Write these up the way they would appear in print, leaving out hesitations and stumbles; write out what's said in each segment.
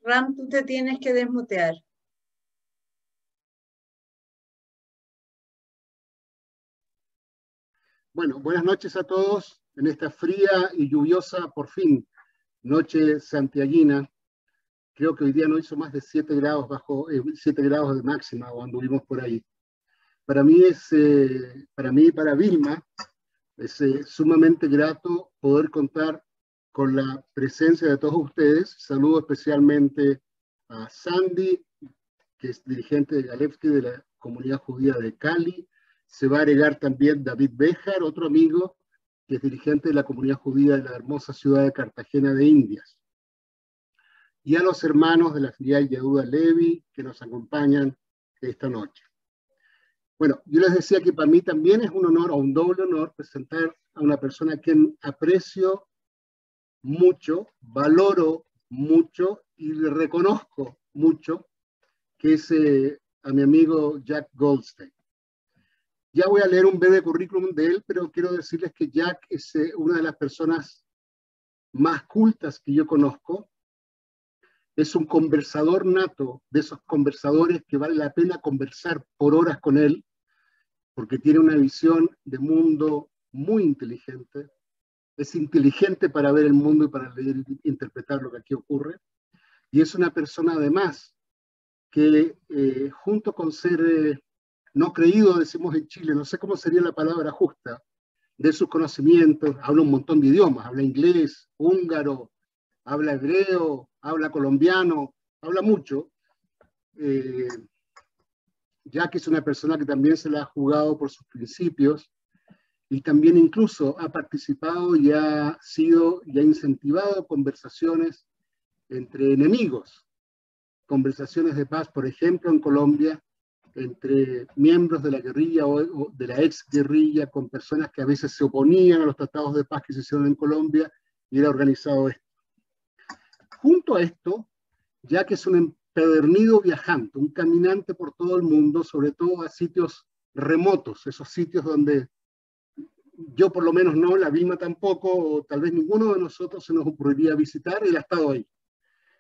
Ram, tú te tienes que desmutear. Bueno, buenas noches a todos en esta fría y lluviosa, por fin, noche santiaguina. Creo que hoy día no hizo más de 7 grados bajo 7 grados de máxima o anduvimos por ahí. Para mí y para Vilma es sumamente grato poder contar con la presencia de todos ustedes. Saludo especialmente a Sandy, que es dirigente de Galevsky de la comunidad judía de Cali. Se va a agregar también David Béjar, otro amigo, que es dirigente de la comunidad judía de la hermosa ciudad de Cartagena de Indias. Y a los hermanos de la filial Yehuda Levi, que nos acompañan esta noche. Bueno, yo les decía que para mí también es un honor, o un doble honor, presentar a una persona a quien aprecio mucho, valoro mucho y le reconozco mucho, que es a mi amigo Jack Goldstein. Ya voy a leer un breve currículum de él, pero quiero decirles que Jack es una de las personas más cultas que yo conozco. Es un conversador nato, de esos conversadores que vale la pena conversar por horas con él, porque tiene una visión de mundo muy inteligente. Es inteligente para ver el mundo y para leer e interpretar lo que aquí ocurre. Y es una persona además que junto con ser no creído, decimos en Chile, no sé cómo sería la palabra justa, de sus conocimientos, habla un montón de idiomas, habla inglés, húngaro, habla hebreo, habla colombiano, habla mucho, ya que es una persona que también se la ha jugado por sus principios y también incluso ha participado y ha incentivado conversaciones entre enemigos, conversaciones de paz, por ejemplo, en Colombia, entre miembros de la guerrilla o de la ex guerrilla con personas que a veces se oponían a los tratados de paz que se hicieron en Colombia, y era organizado esto. Junto a esto, ya que es un empedernido viajante, un caminante por todo el mundo, sobre todo a sitios remotos, esos sitios donde yo por lo menos no, la Vilma tampoco, o tal vez ninguno de nosotros se nos ocurriría visitar, él ha estado ahí.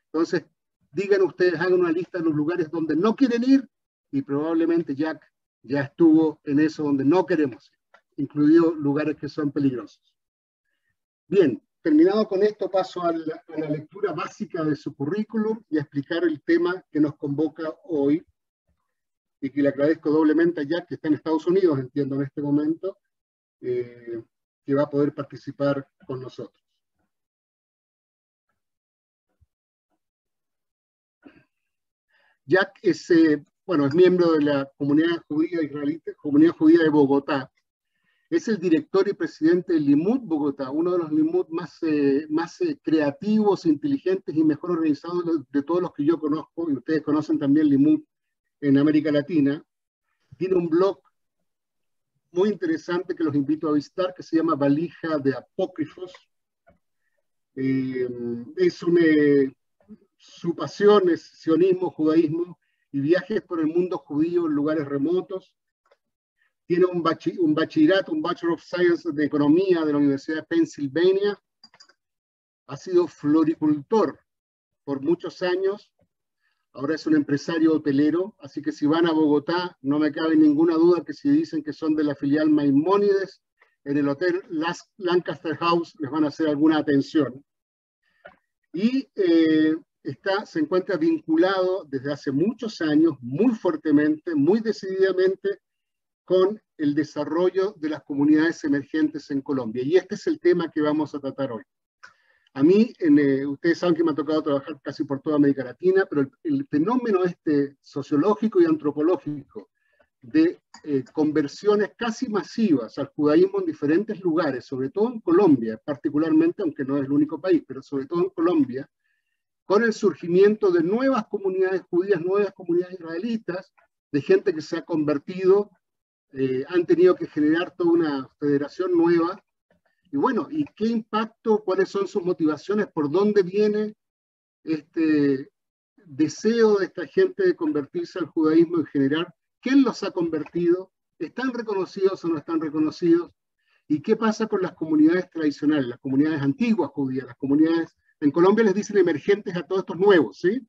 Entonces, digan ustedes, hagan una lista de los lugares donde no quieren ir, y probablemente Jack ya estuvo en eso donde no queremos ir, incluidos lugares que son peligrosos. Bien, terminado con esto, paso a la lectura básica de su currículum y a explicar el tema que nos convoca hoy, y que le agradezco doblemente a Jack, que está en Estados Unidos, entiendo en este momento, que va a poder participar con nosotros. Jack es miembro de la comunidad judía israelita, comunidad judía de Bogotá. Es el director y presidente del Limud Bogotá, uno de los Limud más creativos, inteligentes y mejor organizados de todos los que yo conozco, y ustedes conocen también Limud en América Latina. Tiene un blog muy interesante que los invito a visitar, que se llama Valija de Apócrifos. Su pasión es sionismo, judaísmo y viajes por el mundo judío en lugares remotos. Tiene un bachillerato, un Bachelor of Science de Economía de la Universidad de Pennsylvania. Ha sido floricultor por muchos años. Ahora es un empresario hotelero, así que si van a Bogotá, no me cabe ninguna duda que si dicen que son de la filial Maimónides, en el hotel Lancaster House les van a hacer alguna atención. Y se encuentra vinculado desde hace muchos años, muy fuertemente, muy decididamente, con el desarrollo de las comunidades emergentes en Colombia. Y este es el tema que vamos a tratar hoy. A mí, ustedes saben que me ha tocado trabajar casi por toda América Latina, pero el fenómeno sociológico y antropológico de conversiones casi masivas al judaísmo en diferentes lugares, sobre todo en Colombia, particularmente, aunque no es el único país, pero sobre todo en Colombia, con el surgimiento de nuevas comunidades judías, nuevas comunidades israelitas, de gente que se ha convertido, han tenido que generar toda una federación nueva. Y bueno, ¿y qué impacto, cuáles son sus motivaciones, por dónde viene este deseo de esta gente de convertirse al judaísmo en general? ¿Quién los ha convertido? ¿Están reconocidos o no están reconocidos? ¿Y qué pasa con las comunidades tradicionales, las comunidades antiguas judías, las comunidades, en Colombia les dicen emergentes a todos estos nuevos, ¿sí?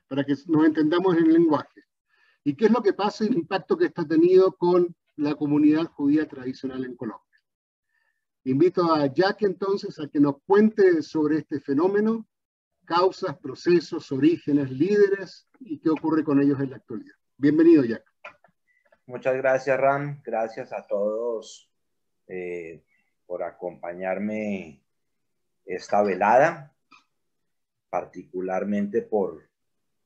para que nos entendamos en el lenguaje. ¿Y qué es lo que pasa y el impacto que esto ha tenido con la comunidad judía tradicional en Colombia? Invito a Jack entonces a que nos cuente sobre este fenómeno, causas, procesos, orígenes, líderes y qué ocurre con ellos en la actualidad. Bienvenido, Jack. Muchas gracias, Ram. Gracias a todos por acompañarme esta velada, particularmente por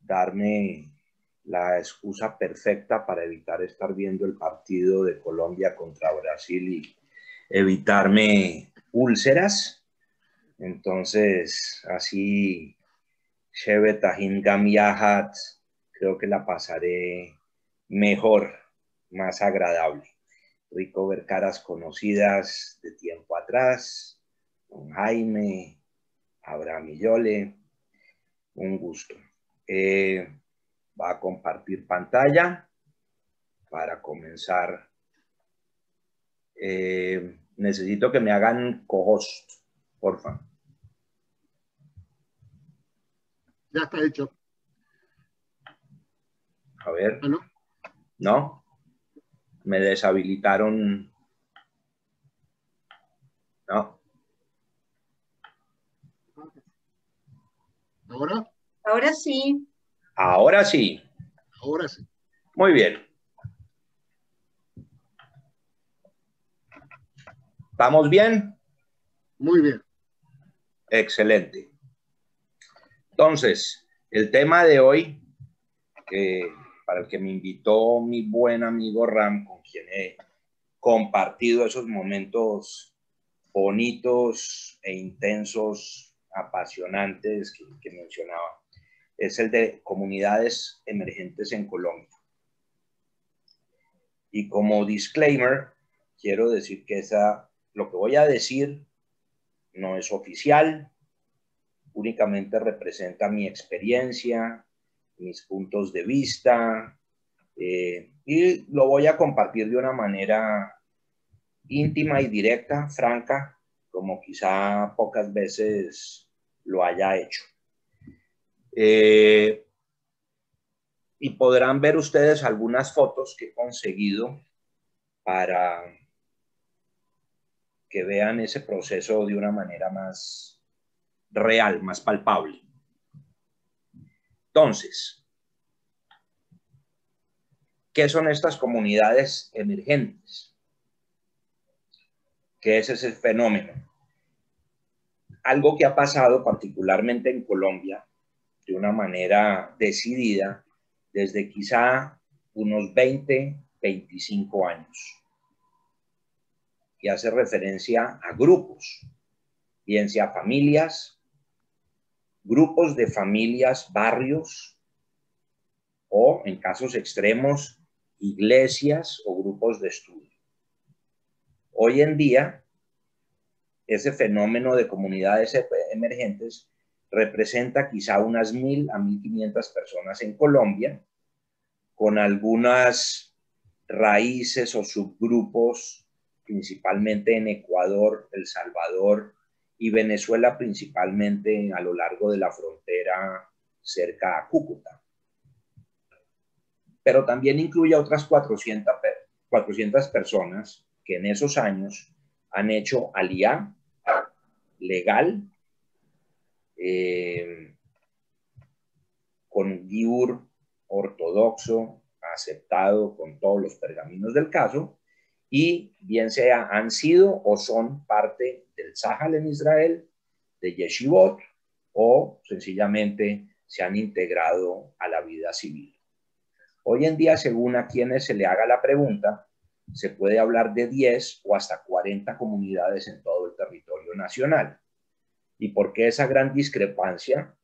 darme la excusa perfecta para evitar estar viendo el partido de Colombia contra Brasil y evitarme úlceras. Entonces, así, Sheve Tahin Gam Yahat, creo que la pasaré mejor, más agradable. Rico ver caras conocidas de tiempo atrás, don Jaime, Abraham y Yole, un gusto. Va a compartir pantalla para comenzar. Necesito que me hagan co-host, porfa. Ya está hecho. A ver. ¿Ah, no? ¿No? Me deshabilitaron. No. ¿Ahora? Ahora sí. Ahora sí. Ahora sí. Muy bien. ¿Estamos bien? Muy bien. Excelente. Entonces, el tema de hoy, para el que me invitó mi buen amigo Ram, con quien he compartido esos momentos bonitos e intensos, apasionantes que mencionaba, es el de comunidades emergentes en Colombia. Y como disclaimer, quiero decir que lo que voy a decir no es oficial, únicamente representa mi experiencia, mis puntos de vista, y lo voy a compartir de una manera íntima y directa, franca, como quizá pocas veces lo haya hecho. Y podrán ver ustedes algunas fotos que he conseguido para que vean ese proceso de una manera más real, más palpable. Entonces, ¿qué son estas comunidades emergentes? ¿Qué es ese fenómeno? Algo que ha pasado particularmente en Colombia de una manera decidida desde quizá unos 20, 25 años. Y hace referencia a grupos, bien sea familias, grupos de familias, barrios, o en casos extremos, iglesias o grupos de estudio. Hoy en día, ese fenómeno de comunidades emergentes representa quizá unas 1.000 a 1.500 personas en Colombia, con algunas raíces o subgrupos, principalmente en Ecuador, El Salvador y Venezuela, principalmente a lo largo de la frontera cerca a Cúcuta. Pero también incluye a otras 400 personas que en esos años han hecho aliyá legal, con giur ortodoxo, aceptado con todos los pergaminos del caso, y bien sea han sido o son parte del Tzahal en Israel, de Yeshivot, o sencillamente se han integrado a la vida civil. Hoy en día, según a quienes se le haga la pregunta, se puede hablar de 10 o hasta 40 comunidades en todo el territorio nacional. ¿Y por qué esa gran discrepancia?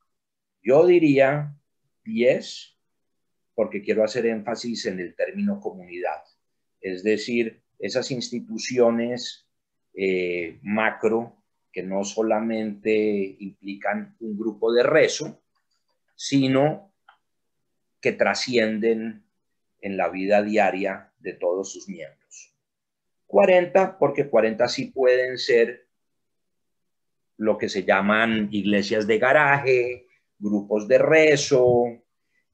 Yo diría 10, porque quiero hacer énfasis en el término comunidad. Es decir, esas instituciones macro que no solamente implican un grupo de rezo, sino que trascienden en la vida diaria de todos sus miembros. 40, porque 40 sí pueden ser lo que se llaman iglesias de garaje, grupos de rezo,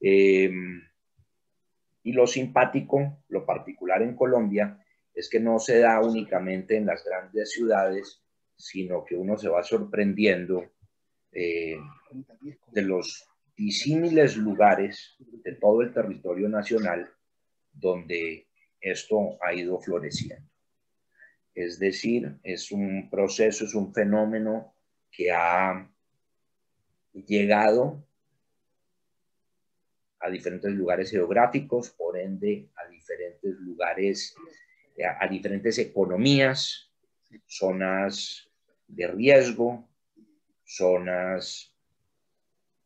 Y lo simpático, lo particular en Colombia, es que no se da únicamente en las grandes ciudades, sino que uno se va sorprendiendo de los disímiles lugares de todo el territorio nacional donde esto ha ido floreciendo. Es decir, es un proceso, es un fenómeno que ha llegado a diferentes lugares geográficos, por ende a diferentes lugares, a diferentes economías, zonas de riesgo, zonas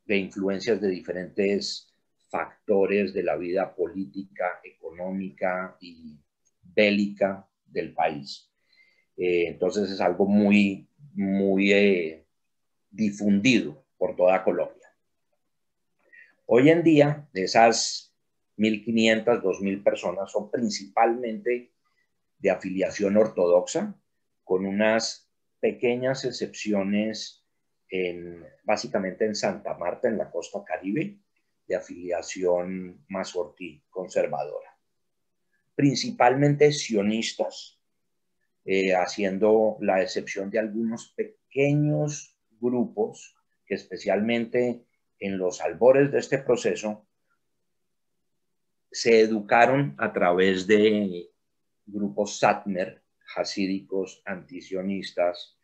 de influencias de diferentes factores de la vida política, económica y bélica del país. Entonces es algo muy difundido por toda Colombia. Hoy en día, de esas 1.500, 2.000 personas son principalmente de afiliación ortodoxa, con unas pequeñas excepciones básicamente en Santa Marta, en la costa Caribe, de afiliación mazortí conservadora. Principalmente sionistas, haciendo la excepción de algunos pequeños grupos que especialmente en los albores de este proceso se educaron a través de grupos Satmer, hasídicos, antisionistas,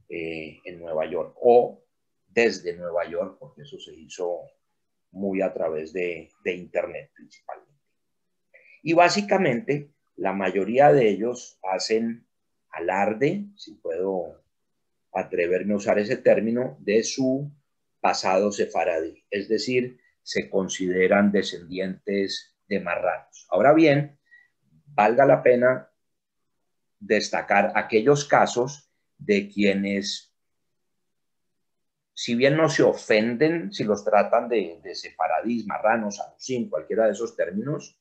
en Nueva York, o desde Nueva York, porque eso se hizo muy a través de Internet principalmente. Y básicamente la mayoría de ellos hacen alarde, si puedo atreverme a usar ese término, de su pasado sefaradí, es decir, se consideran descendientes de marranos. Ahora bien, valga la pena destacar aquellos casos de quienes, si bien no se ofenden si los tratan de sefaradís, marranos, alusín, cualquiera de esos términos,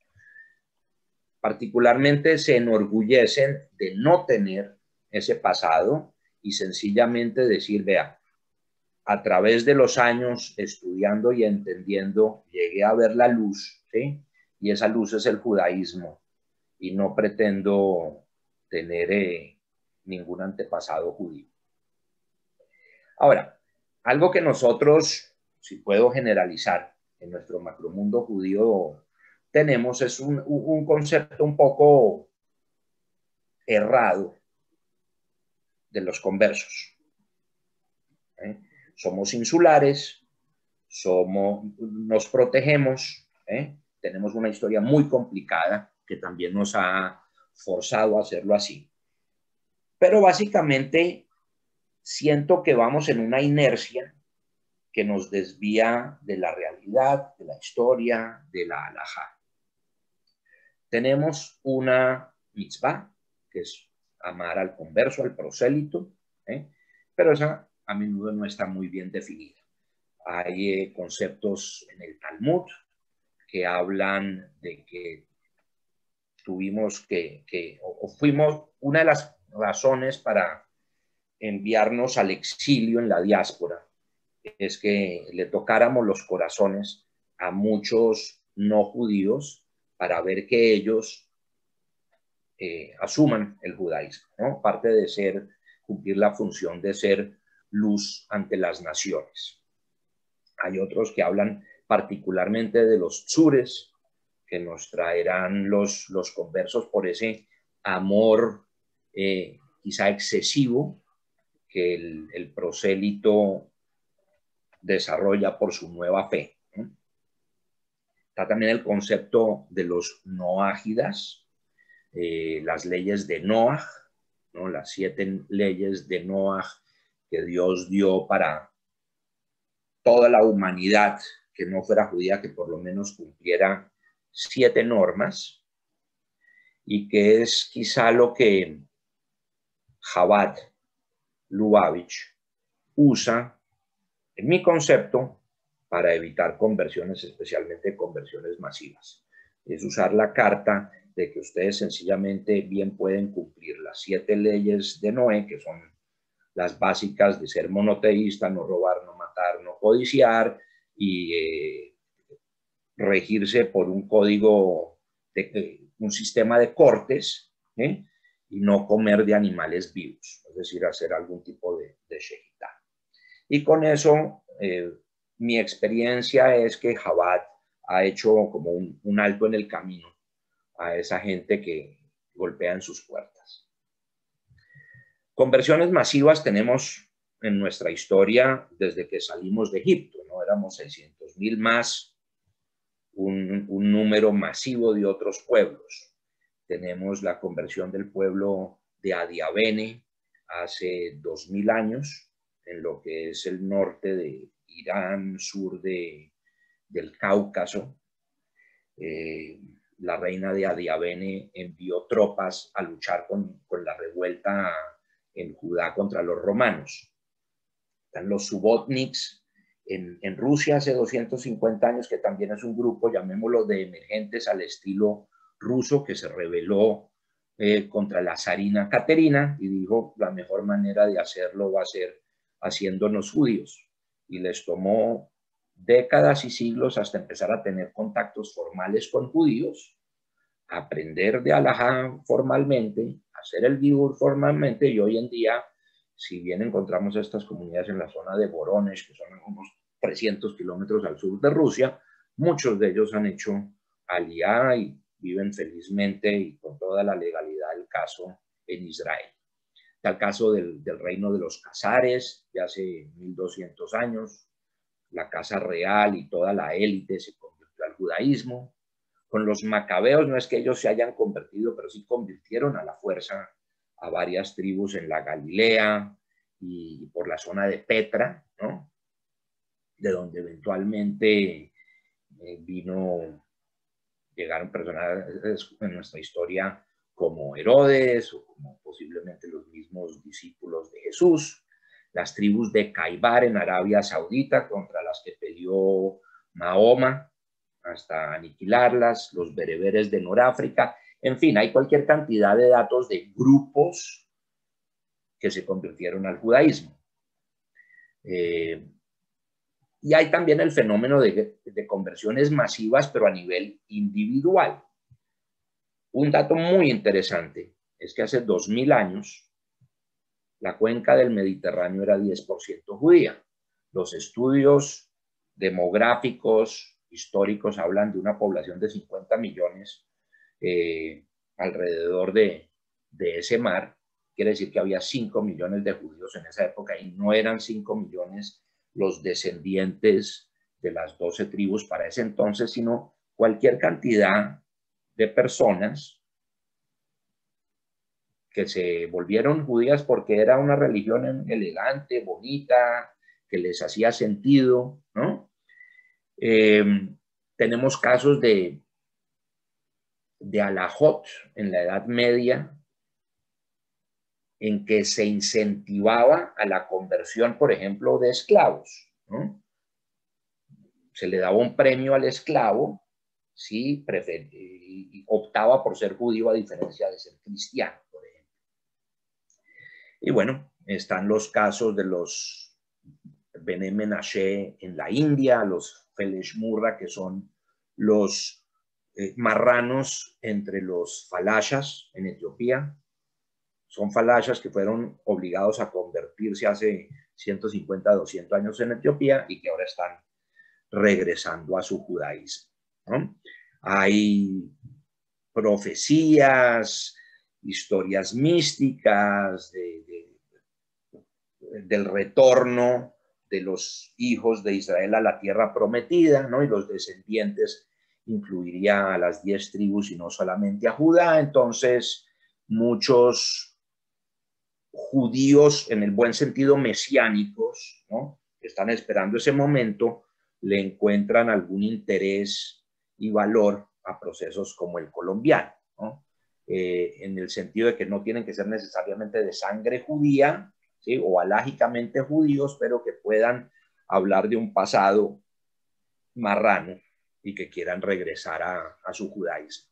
particularmente se enorgullecen de no tener ese pasado y sencillamente decir, vea, a través de los años estudiando y entendiendo, llegué a ver la luz, ¿sí? Y esa luz es el judaísmo, y no pretendo tener ningún antepasado judío. Ahora, algo que nosotros, si puedo generalizar, en nuestro macromundo judío tenemos es un concepto un poco errado de los conversos. Somos insulares, nos protegemos, tenemos una historia muy complicada que también nos ha forzado a hacerlo así. Pero básicamente siento que vamos en una inercia que nos desvía de la realidad, de la historia, de la halajá. Tenemos una mitzvah, que es amar al converso, al prosélito, pero esa a menudo no está muy bien definida. Hay conceptos en el Talmud que hablan de que tuvimos o fuimos, una de las razones para enviarnos al exilio en la diáspora es que le tocáramos los corazones a muchos no judíos para ver que ellos asuman el judaísmo, ¿no? Parte de cumplir la función de ser luz ante las naciones. Hay otros que hablan particularmente de los tzures, que nos traerán los conversos por ese amor quizá excesivo que el prosélito desarrolla por su nueva fe. Está también el concepto de los noágidas, las leyes de Noaj, ¿no? Las 7 leyes de Noaj que Dios dio para toda la humanidad que no fuera judía, que por lo menos cumpliera 7 normas, y que es quizá lo que Chabad Lubavitch usa, en mi concepto, para evitar conversiones, especialmente conversiones masivas. Es usar la carta de que ustedes sencillamente bien pueden cumplir las 7 leyes de Noé, que son las básicas de ser monoteísta, no robar, no matar, no codiciar y regirse por un código, un sistema de cortes, y no comer de animales vivos, es decir, hacer algún tipo de shejitá. Y con eso, mi experiencia es que Chabad ha hecho como un alto en el camino a esa gente que golpea en sus puertas. Conversiones masivas tenemos en nuestra historia desde que salimos de Egipto, ¿no? Éramos 600,000 más, un número masivo de otros pueblos. Tenemos la conversión del pueblo de Adiabene hace 2000 años, en lo que es el norte de Irán, sur del Cáucaso. La reina de Adiabene envió tropas a luchar con la revuelta en Judá contra los romanos. Están los Subotniks en Rusia hace 250 años, que también es un grupo, llamémoslo, de emergentes al estilo ruso, que se rebeló contra la zarina Caterina y dijo, la mejor manera de hacerlo va a ser haciéndonos judíos. Y les tomó décadas y siglos hasta empezar a tener contactos formales con judíos, aprender de Alajá formalmente, hacer el Gibur formalmente, y hoy en día, si bien encontramos estas comunidades en la zona de Voronezh, que son unos 300 kilómetros al sur de Rusia, muchos de ellos han hecho aliyá y viven felizmente y con toda la legalidad del caso en Israel. Está el caso del reino de los Casares, de hace 1200 años, la casa real y toda la élite se convirtió al judaísmo. Con los macabeos no es que ellos se hayan convertido, pero sí convirtieron a la fuerza a varias tribus en la Galilea y por la zona de Petra, ¿no? De donde eventualmente llegaron personajes en nuestra historia como Herodes o como posiblemente los mismos discípulos de Jesús, las tribus de Caibar en Arabia Saudita contra las que peleó Mahoma hasta aniquilarlas, los bereberes de Noráfrica, en fin, hay cualquier cantidad de datos de grupos que se convirtieron al judaísmo. Y hay también el fenómeno de conversiones masivas, pero a nivel individual. Un dato muy interesante es que hace 2000 años la cuenca del Mediterráneo era 10% judía. Los estudios demográficos, históricos, hablan de una población de 50 millones alrededor de ese mar. Quiere decir que había 5 millones de judíos en esa época y no eran 5 millones los descendientes de las 12 tribus para ese entonces, sino cualquier cantidad de personas que se volvieron judías porque era una religión elegante, bonita, que les hacía sentido, ¿no? Tenemos casos de alajot en la Edad Media en que se incentivaba a la conversión, por ejemplo, de esclavos, ¿no? Se le daba un premio al esclavo si optaba por ser judío a diferencia de ser cristiano, por ejemplo. Y bueno, están los casos de los Bené Menashe en la India, los Felesh Murra, que son los marranos entre los falashas en Etiopía. Son falashas que fueron obligados a convertirse hace 150, 200 años en Etiopía y que ahora están regresando a su judaísmo, ¿no? Hay profecías, historias místicas del retorno de los hijos de Israel a la tierra prometida, ¿no? Y los descendientes incluiría a las 10 tribus y no solamente a Judá. Entonces, muchos judíos en el buen sentido mesiánicos, ¿no? Que están esperando ese momento, le encuentran algún interés y valor a procesos como el colombiano, ¿no? En el sentido de que no tienen que ser necesariamente de sangre judía, ¿sí? O alágicamente judíos, pero que puedan hablar de un pasado marrano y que quieran regresar a su judaísmo.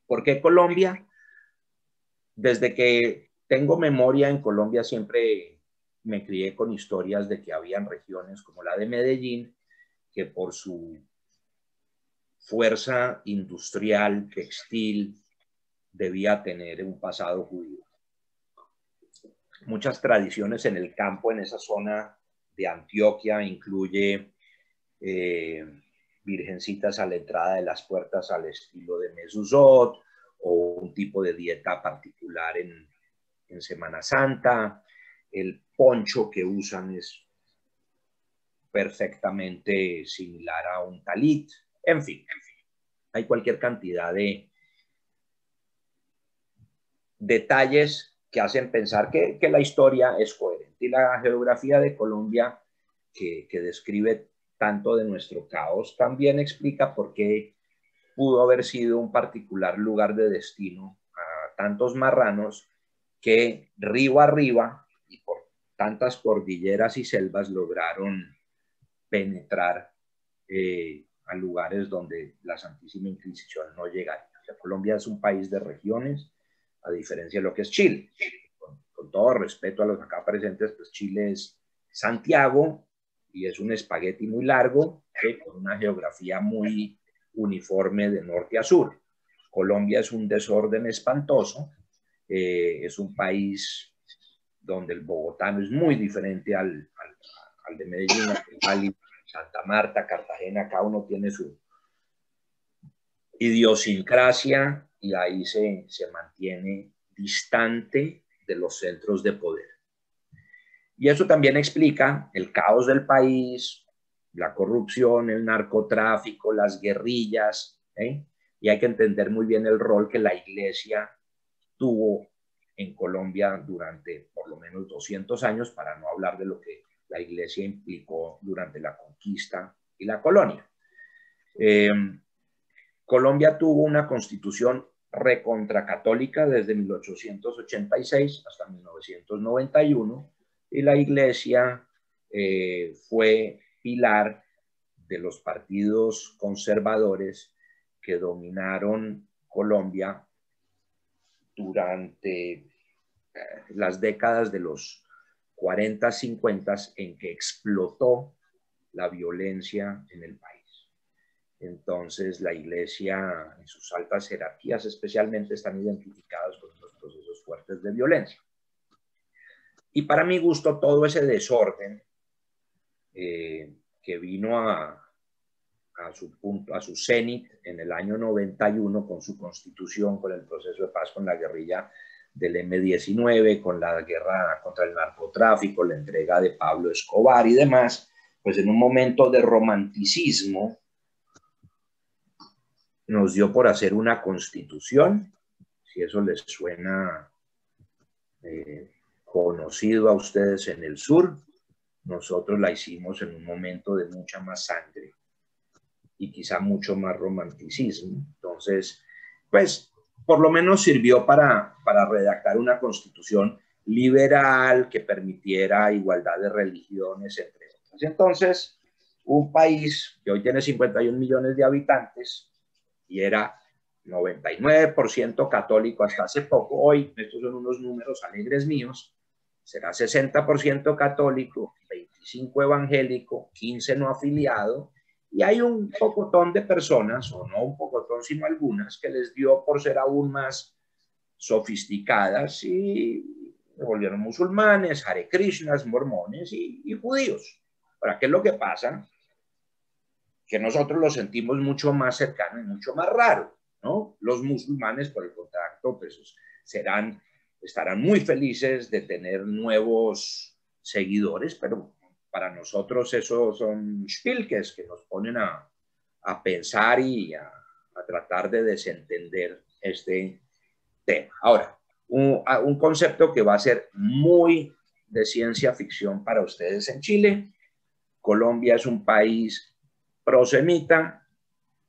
¿Por qué Colombia? Desde que tengo memoria, en Colombia siempre me crié con historias de que habían regiones como la de Medellín, que por su fuerza industrial, textil, debía tener un pasado judío. Muchas tradiciones en el campo, en esa zona de Antioquia, incluye virgencitas a la entrada de las puertas al estilo de Mezuzot, o un tipo de dieta particular en Semana Santa. El poncho que usan es perfectamente similar a un talit. En fin, hay cualquier cantidad de detalles que hacen pensar que la historia es coherente. Y la geografía de Colombia, que describe tanto de nuestro caos, también explica por qué pudo haber sido un particular lugar de destino a tantos marranos que río arriba y por tantas cordilleras y selvas lograron penetrar a lugares donde la Santísima Inquisición no llegaría. O sea, Colombia es un país de regiones, a diferencia de lo que es Chile. Con todo respeto a los acá presentes, pues Chile es Santiago y es un espagueti muy largo, con una geografía muy uniforme de norte a sur. Colombia es un desorden espantoso, es un país donde el bogotano es muy diferente al de Medellín, al Cali, Santa Marta, Cartagena. Cada uno tiene su idiosincrasia y ahí se mantiene distante de los centros de poder. Y eso también explica el caos del país, la corrupción, el narcotráfico, las guerrillas, y hay que entender muy bien el rol que la Iglesia tuvo en Colombia durante por lo menos 200 años, para no hablar de lo que la Iglesia implicó durante la conquista y la colonia. Colombia tuvo una constitución recontracatólica desde 1886 hasta 1991, y la Iglesia fue pilar de los partidos conservadores que dominaron Colombia durante las décadas de los 40, 50, en que explotó la violencia en el país. Entonces, la Iglesia, en sus altas jerarquías especialmente, están identificadas con los procesos fuertes de violencia. Y para mi gusto, todo ese desorden que vino a su cenit en el año 91 con su constitución, con el proceso de paz con la guerrilla del M-19, con la guerra contra el narcotráfico, la entrega de Pablo Escobar y demás, pues en un momento de romanticismo nos dio por hacer una constitución, si eso les suena conocido a ustedes en el sur. Nosotros la hicimos en un momento de mucha más sangre y quizá mucho más romanticismo. Entonces, pues, por lo menos sirvió para redactar una constitución liberal que permitiera igualdad de religiones, entre otras. Entonces, un país que hoy tiene 51 millones de habitantes y era 99% católico hasta hace poco, hoy, estos son unos números alegres míos, será 60% católico, 25% evangélico, 15% no afiliado, y hay un pocotón de personas, o no un pocotón, sino algunas, que les dio por ser aún más sofisticadas y se volvieron musulmanes, Hare Krishnas, mormones y judíos. Ahora, ¿qué es lo que pasa? Que nosotros lo sentimos mucho más cercano y mucho más raro, ¿no? Los musulmanes, por el contrario, pues estarán muy felices de tener nuevos seguidores, pero para nosotros eso son spilkes que nos ponen a pensar y a tratar de desentender este tema. Ahora, un concepto que va a ser muy de ciencia ficción para ustedes en Chile. Colombia es un país prosemita,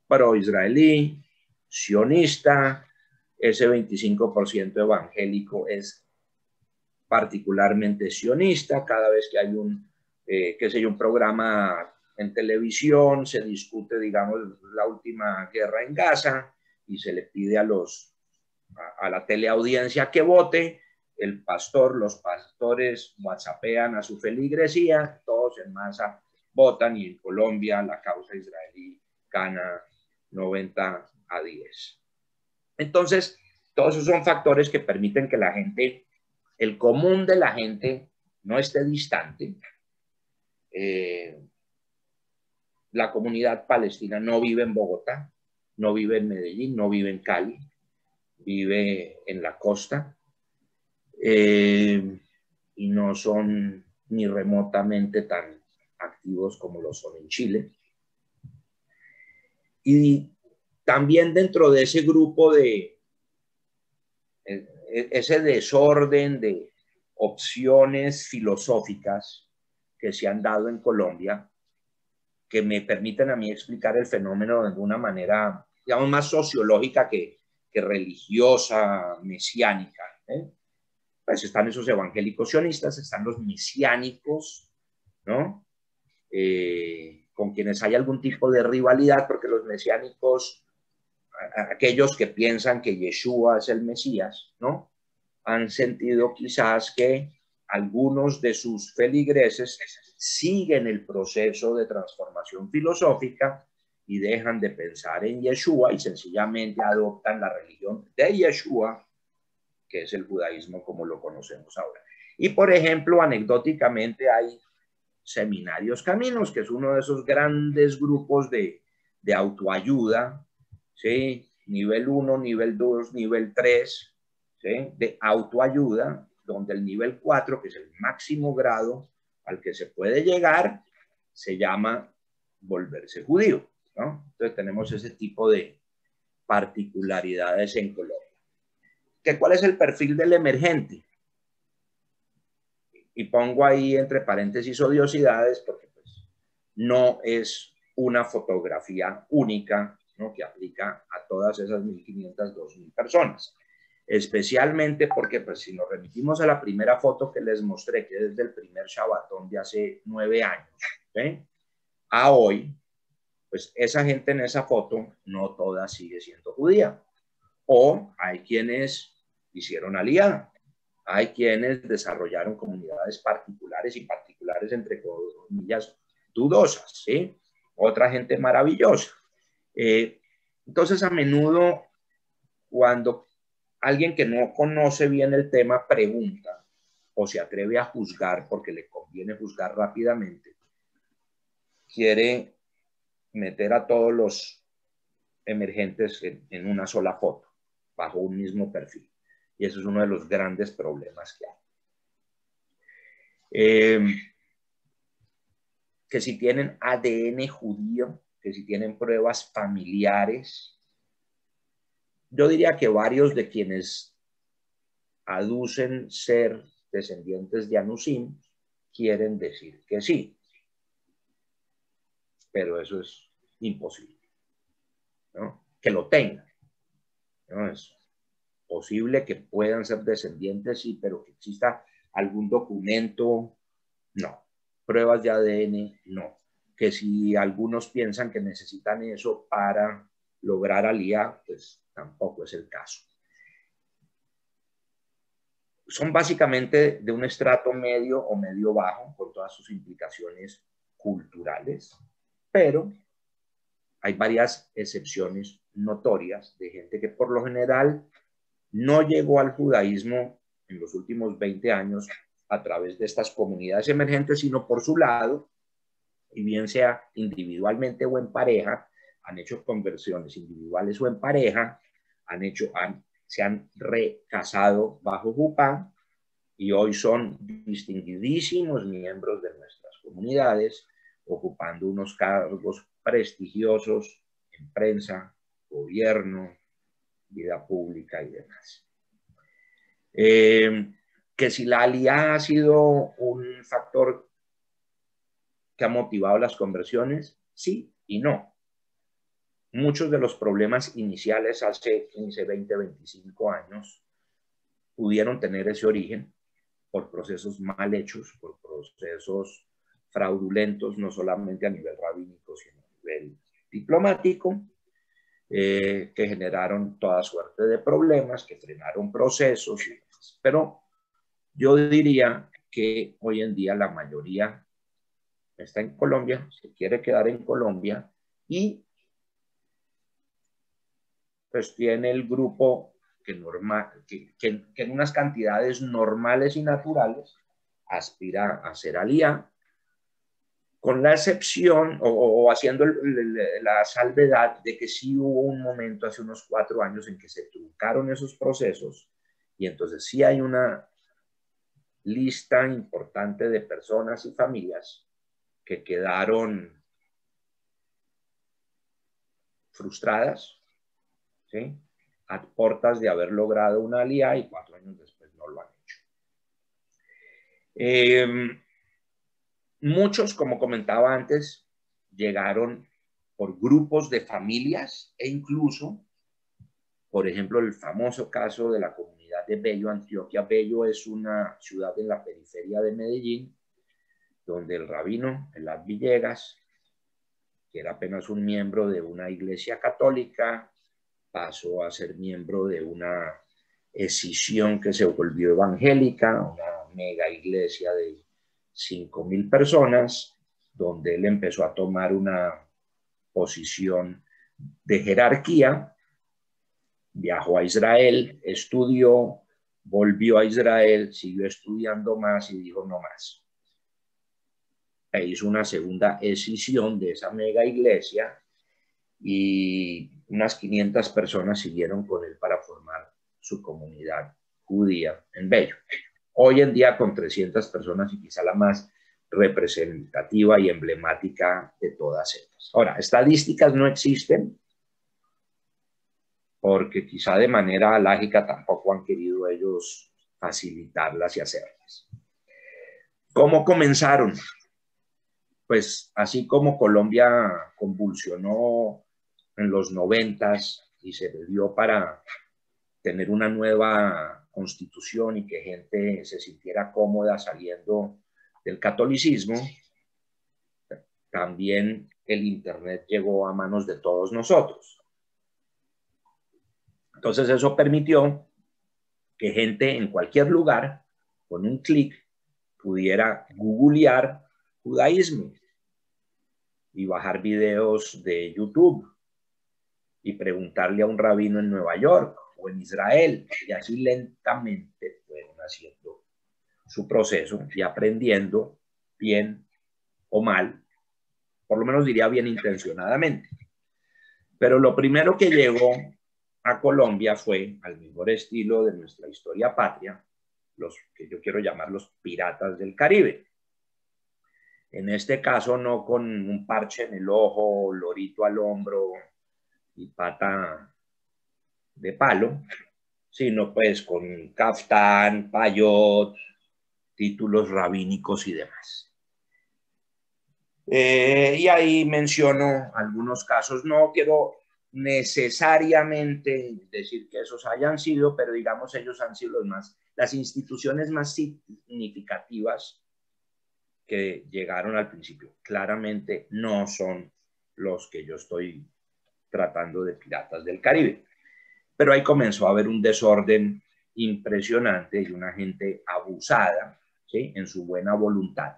pro-israelí, sionista. Ese 25% evangélico es particularmente sionista. Cada vez que hay un programa en televisión, se discute, digamos, la última guerra en Gaza y se le pide a la teleaudiencia que vote. Los pastores whatsappean a su feligresía, todos en masa votan, y en Colombia la causa israelí gana 90 a 10. Entonces, todos esos son factores que permiten que la gente, el común de la gente, no esté distante. La comunidad palestina no vive en Bogotá, no vive en Medellín, no vive en Cali, vive en la costa, y no son ni remotamente tan activos como lo son en Chile. Y también dentro de ese grupo de ese desorden de opciones filosóficas que se han dado en Colombia, que me permiten a mí explicar el fenómeno de una manera, digamos, más sociológica que religiosa, mesiánica. Pues están esos evangélicos sionistas, están los mesiánicos, ¿no? Con quienes hay algún tipo de rivalidad, porque los mesiánicos, aquellos que piensan que Yeshua es el Mesías, ¿no? Han sentido quizás que algunos de sus feligreses siguen el proceso de transformación filosófica y dejan de pensar en Yeshua y sencillamente adoptan la religión de Yeshua, que es el judaísmo como lo conocemos ahora. Y por ejemplo, anecdóticamente hay Seminarios Caminos, que es uno de esos grandes grupos de autoayuda, ¿sí? Nivel 1, nivel 2, nivel 3, ¿sí? De autoayuda, donde el nivel 4, que es el máximo grado al que se puede llegar, se llama volverse judío, ¿no? Entonces tenemos ese tipo de particularidades en Colombia. ¿Cuál es el perfil del emergente? Y pongo ahí entre paréntesis odiosidades porque pues, no es una fotografía única, ¿no? Que aplica a todas esas 1.500, 2.000 personas. Especialmente porque pues, si nos remitimos a la primera foto que les mostré, que es del primer Shabbatón de hace 9 años, ¿sí? A hoy, pues esa gente en esa foto no toda sigue siendo judía. O hay quienes hicieron aliyá. Hay quienes desarrollaron comunidades particulares y particulares, entre comillas, dudosas, ¿sí? Otra gente maravillosa. Entonces, a menudo, cuando alguien que no conoce bien el tema pregunta o se atreve a juzgar, porque le conviene juzgar rápidamente, quiere meter a todos los emergentes en una sola foto, bajo un mismo perfil. Y eso es uno de los grandes problemas que hay. Que si tienen ADN judío, que si tienen pruebas familiares. Yo diría que varios de quienes aducen ser descendientes de Anusim quieren decir que sí. Pero eso es imposible, ¿no? Que lo tengan, ¿no? Es posible que puedan ser descendientes, sí, pero que exista algún documento, no. Pruebas de ADN, no. Que si algunos piensan que necesitan eso para lograr aliyá, pues tampoco es el caso. Son básicamente de un estrato medio o medio bajo, con todas sus implicaciones culturales, pero hay varias excepciones notorias de gente que por lo general no llegó al judaísmo en los últimos 20 años a través de estas comunidades emergentes, sino por su lado, y bien sea individualmente o en pareja, han hecho conversiones individuales o en pareja, se han recasado bajo Jupá y hoy son distinguidísimos miembros de nuestras comunidades, ocupando unos cargos prestigiosos en prensa, gobierno, vida pública y demás. Que si la aliyá ha sido un factor que ha motivado las conversiones, sí y no. Muchos de los problemas iniciales hace 15, 20, 25 años pudieron tener ese origen por procesos mal hechos, por procesos fraudulentos, no solamente a nivel rabínico, sino a nivel diplomático, que generaron toda suerte de problemas, que frenaron procesos y demás. Pero yo diría que hoy en día la mayoría está en Colombia, se quiere quedar en Colombia y pues tiene el grupo que en unas cantidades normales y naturales aspira a ser aliyá, con la excepción o haciendo la salvedad de que sí hubo un momento hace unos 4 años en que se truncaron esos procesos y entonces sí hay una lista importante de personas y familias que quedaron frustradas, ¿sí?, a puertas de haber logrado una aliyá y 4 años después no lo han hecho. Muchos, como comentaba antes, llegaron por grupos de familias e incluso, por ejemplo, el famoso caso de la comunidad de Bello, Antioquia. Bello es una ciudad en la periferia de Medellín, donde el rabino Elad Villegas, que era apenas un miembro de una iglesia católica, pasó a ser miembro de una escisión que se volvió evangélica, una mega iglesia de 5.000 personas, donde él empezó a tomar una posición de jerarquía, viajó a Israel, estudió, volvió a Israel, siguió estudiando más y dijo no más. E hizo una segunda escisión de esa mega iglesia y unas 500 personas siguieron con él para formar su comunidad judía en Bello. Hoy en día con 300 personas y quizá la más representativa y emblemática de todas ellas. Ahora, estadísticas no existen porque quizá de manera alágica tampoco han querido ellos facilitarlas y hacerlas. ¿Cómo comenzaron? Pues así como Colombia convulsionó en los 90s y se dio para tener una nueva constitución y que gente se sintiera cómoda saliendo del catolicismo, también el Internet llegó a manos de todos nosotros. Entonces eso permitió que gente en cualquier lugar, con un clic, pudiera googlear judaísmo y bajar videos de YouTube y preguntarle a un rabino en Nueva York o en Israel, y así lentamente fueron haciendo su proceso y aprendiendo bien o mal, por lo menos diría bien intencionadamente. Pero lo primero que llegó a Colombia fue, al mejor estilo de nuestra historia patria, los que yo quiero llamar los piratas del Caribe. En este caso no con un parche en el ojo, lorito al hombro y pata de palo, sino pues con caftán, payot, títulos rabínicos y demás. Y ahí menciono algunos casos. No quiero necesariamente decir que esos hayan sido, pero digamos ellos han sido las instituciones más significativas que llegaron al principio. Claramente no son los que yo estoy tratando de piratas del Caribe. Pero ahí comenzó a haber un desorden impresionante y una gente abusada, ¿sí?, en su buena voluntad.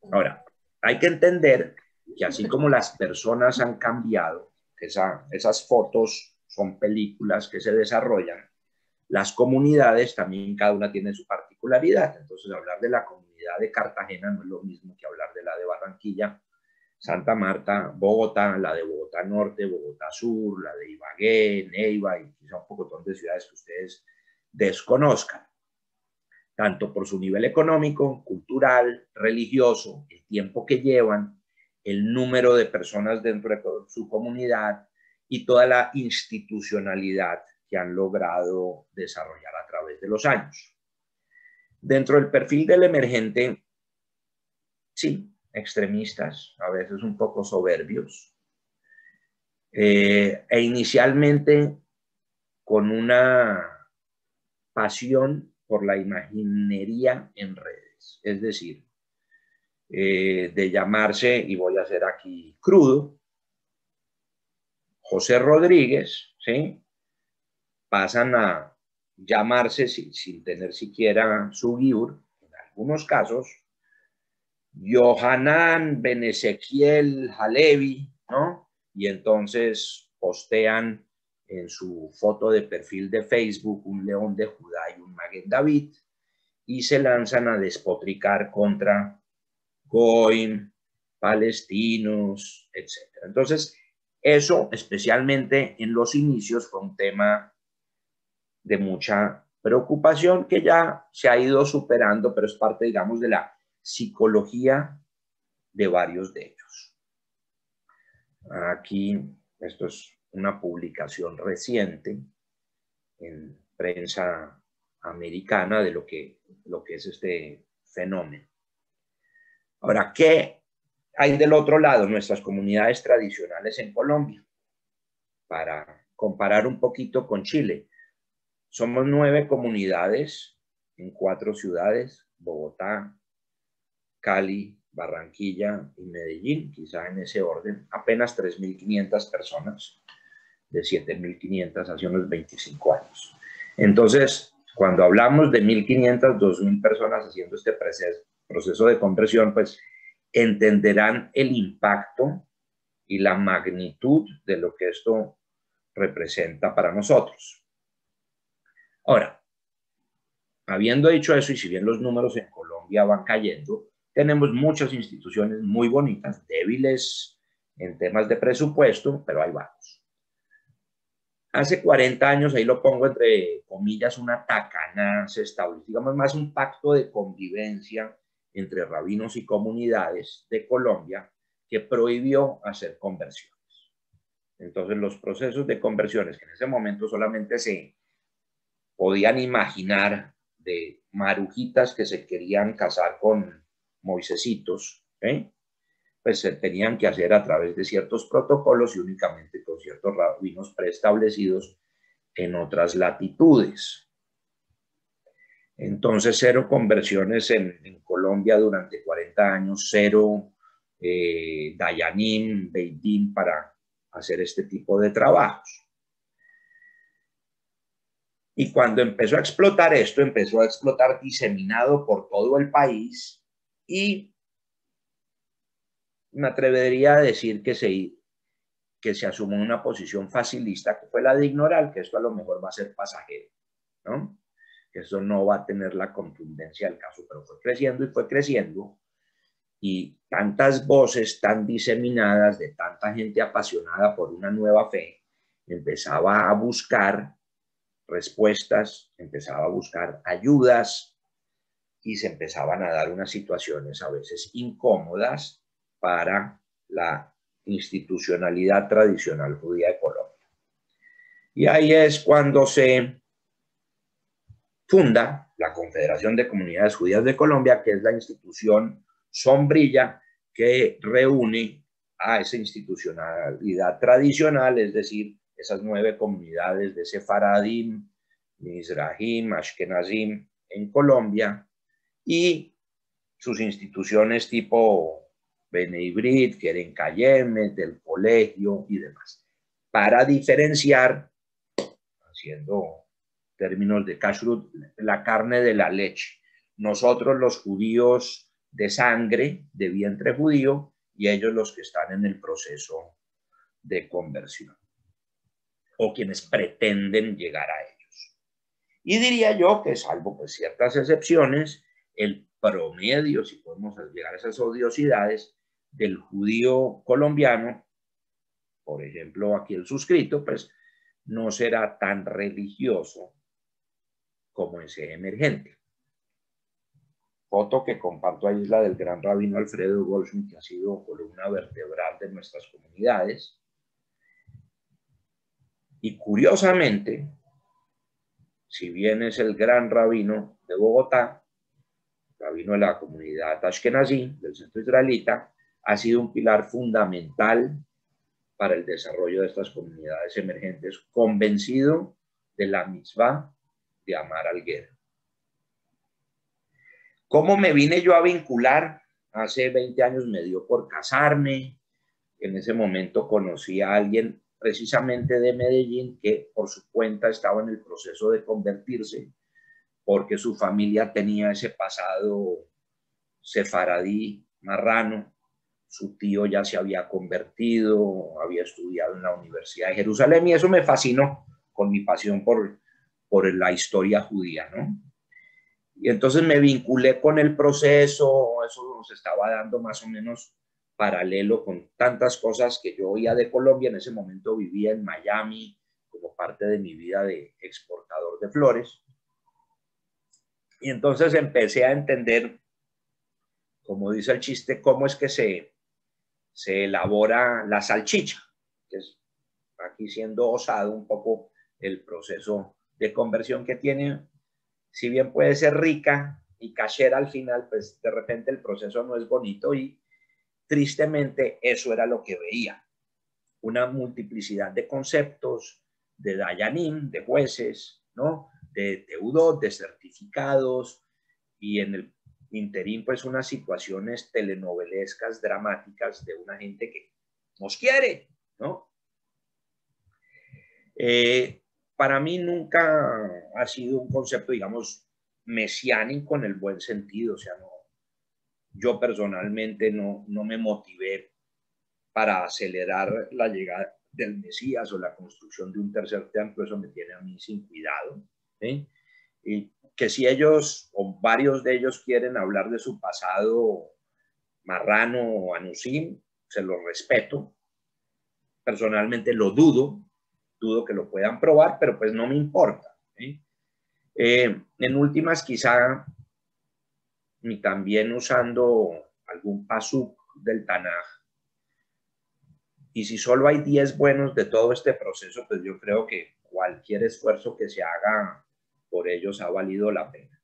Ahora, hay que entender que así como las personas han cambiado, esas fotos son películas que se desarrollan, las comunidades también cada una tiene su particularidad. Entonces, hablar de la comunidad de Cartagena no es lo mismo que hablar de la de Barranquilla, Santa Marta, Bogotá, la de Bogotá Norte, Bogotá Sur, la de Ibagué, Neiva y quizá un poco de ciudades que ustedes desconozcan, tanto por su nivel económico, cultural, religioso, el tiempo que llevan, el número de personas dentro de su comunidad y toda la institucionalidad que han logrado desarrollar a través de los años. Dentro del perfil del emergente, sí, extremistas, a veces un poco soberbios, e inicialmente con una pasión por la imaginería en redes, es decir, de llamarse, y voy a ser aquí crudo, José Rodríguez, ¿sí?, pasan a llamarse sin tener siquiera su giur, en algunos casos, Yohanan Ben Ezequiel Halevi, ¿no? Y entonces postean en su foto de perfil de Facebook un león de Judá y un Maguen David y se lanzan a despotricar contra goim, palestinos, etc. Entonces, eso, especialmente en los inicios, fue un tema de mucha preocupación que ya se ha ido superando, pero es parte, digamos, de la psicología de varios de ellos. Aquí, esto es una publicación reciente en prensa americana de lo que es este fenómeno. Ahora, ¿qué hay del otro lado? Nuestras comunidades tradicionales en Colombia, para comparar un poquito con Chile. Somos 9 comunidades en 4 ciudades, Bogotá, Cali, Barranquilla y Medellín, quizá en ese orden, apenas 3.500 personas, de 7.500 hace unos 25 años. Entonces, cuando hablamos de 1.500, 2.000 personas haciendo este proceso de conversión, pues entenderán el impacto y la magnitud de lo que esto representa para nosotros. Ahora, habiendo dicho eso, y si bien los números en Colombia van cayendo, tenemos muchas instituciones muy bonitas, débiles en temas de presupuesto, pero ahí vamos. Hace 40 años, ahí lo pongo entre comillas, una tacana se estableció, digamos más un pacto de convivencia entre rabinos y comunidades de Colombia que prohibió hacer conversiones. Entonces los procesos de conversiones que en ese momento solamente se podían imaginar de marujitas que se querían casar con moisesitos, pues se tenían que hacer a través de ciertos protocolos y únicamente con ciertos rabinos preestablecidos en otras latitudes. Entonces, 0 conversiones en Colombia durante 40 años, 0 dayanim, beidim para hacer este tipo de trabajos. Y cuando empezó a explotar esto, empezó a explotar diseminado por todo el país y me atrevería a decir que se asumió una posición facilista, que fue la de ignorar que esto a lo mejor va a ser pasajero, ¿no? Que eso no va a tener la contundencia del caso, pero fue creciendo, y tantas voces tan diseminadas de tanta gente apasionada por una nueva fe, empezaba a buscar respuestas, empezaba a buscar ayudas, y se empezaban a dar unas situaciones a veces incómodas para la institucionalidad tradicional judía de Colombia. Y ahí es cuando se funda la Confederación de Comunidades Judías de Colombia, que es la institución sombrilla que reúne a esa institucionalidad tradicional, es decir, esas 9 comunidades de Sefaradim, Mizrahim, Ashkenazim en Colombia, y sus instituciones tipo Bnei Brit, Keren Kayemet, el colegio y demás, para diferenciar, haciendo términos de kashrut, la carne de la leche. Nosotros los judíos de sangre, de vientre judío, y ellos los que están en el proceso de conversión, o quienes pretenden llegar a ellos. Y diría yo que, salvo pues ciertas excepciones, el promedio, si podemos llegar a esas odiosidades, del judío colombiano, por ejemplo aquí el suscrito, pues no será tan religioso como ese emergente. Foto que comparto ahí es la del gran rabino Alfredo Goldschmidt, que ha sido columna vertebral de nuestras comunidades. Y curiosamente, si bien es el gran rabino de Bogotá, rabino de la comunidad Ashkenazí, del centro israelita, ha sido un pilar fundamental para el desarrollo de estas comunidades emergentes, convencido de la mitzvah de amar al guerrero. ¿Cómo me vine yo a vincular? Hace 20 años me dio por casarme. En ese momento conocí a alguien precisamente de Medellín que por su cuenta estaba en el proceso de convertirse porque su familia tenía ese pasado sefaradí marrano su tío ya se había convertido, había estudiado en la Universidad de Jerusalén, y eso me fascinó con mi pasión por la historia judía, ¿no? Y entonces me vinculé con el proceso, eso nos estaba dando más o menos paralelo con tantas cosas que yo oía de Colombia. En ese momento vivía en Miami como parte de mi vida de exportador de flores. Y entonces empecé a entender, como dice el chiste, cómo es que se elabora la salchicha, que es, aquí siendo osado un poco, el proceso de conversión que tiene. Si bien puede ser rica y cachera al final, pues de repente el proceso no es bonito, y tristemente eso era lo que veía. Una multiplicidad de conceptos, de dayanim, de jueces, ¿no? De teudot, de certificados, y en el interín pues unas situaciones telenovelescas, dramáticas, de una gente que nos quiere, ¿no? Para mí nunca ha sido un concepto, digamos, mesiánico en el buen sentido. O sea, no, yo personalmente no me motivé para acelerar la llegada del Mesías o la construcción de un tercer templo. Eso me tiene a mí sin cuidado, ¿sí? Y que si ellos o varios de ellos quieren hablar de su pasado marrano o anusim, se lo respeto. Personalmente lo dudo que lo puedan probar, pero pues no me importa, ¿sí? En últimas, quizá, y también usando algún pasuk del Tanaj, y si solo hay 10 buenos de todo este proceso, pues yo creo que cualquier esfuerzo que se haga por ellos ha valido la pena.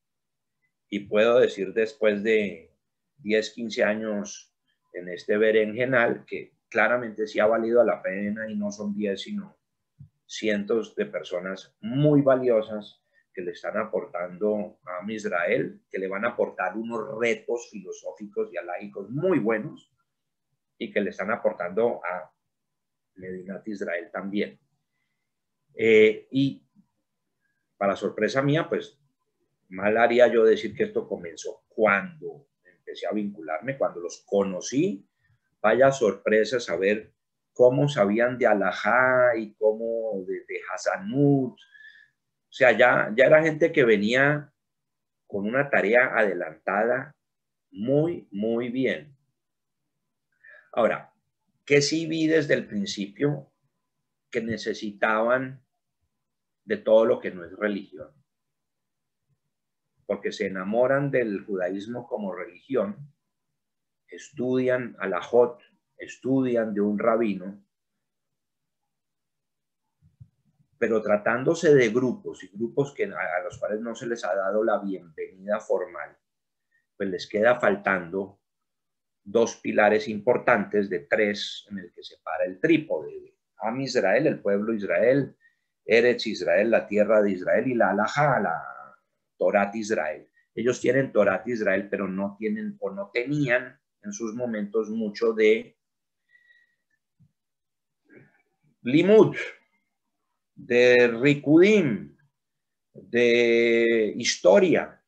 Y puedo decir, después de 10, 15 años en este berenjenal, que claramente sí ha valido la pena, y no son 10, sino cientos de personas muy valiosas que le están aportando a Israel, que le van a aportar unos retos filosóficos y alágicos muy buenos, y que le están aportando a Medinat Israel también. Y para sorpresa mía, pues mal haría yo decir que esto comenzó cuando empecé a vincularme, cuando los conocí. Vaya sorpresa saber cómo sabían de alajá y cómo de Hasanut. O sea, ya era gente que venía con una tarea adelantada muy, muy bien. Ahora, ¿qué sí vi desde el principio? Que necesitaban de todo lo que no es religión, porque se enamoran del judaísmo como religión, estudian alajot, estudian de un rabino, pero tratándose de grupos, y grupos que a los cuales no se les ha dado la bienvenida formal, pues les queda faltando 2 pilares importantes de 3 en el que se para el trípode: Am Israel, el pueblo Israel; Eretz Israel, la tierra de Israel; y la halajá, la Torat Israel. Ellos tienen Torat Israel, pero no tienen o no tenían en sus momentos mucho de limud, de rikudim, de historia,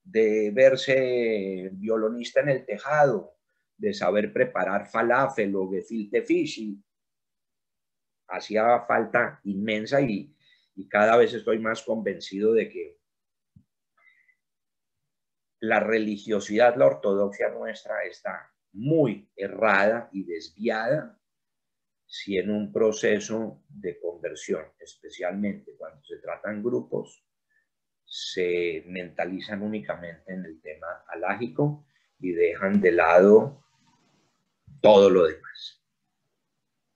de verse violonista en el tejado, de saber preparar falafel o gefilte fish. Hacía falta inmensa, y cada vez estoy más convencido de que la religiosidad, la ortodoxia nuestra, está muy errada y desviada si en un proceso de conversión, especialmente cuando se tratan grupos, se mentalizan únicamente en el tema halágico y dejan de lado todo lo demás.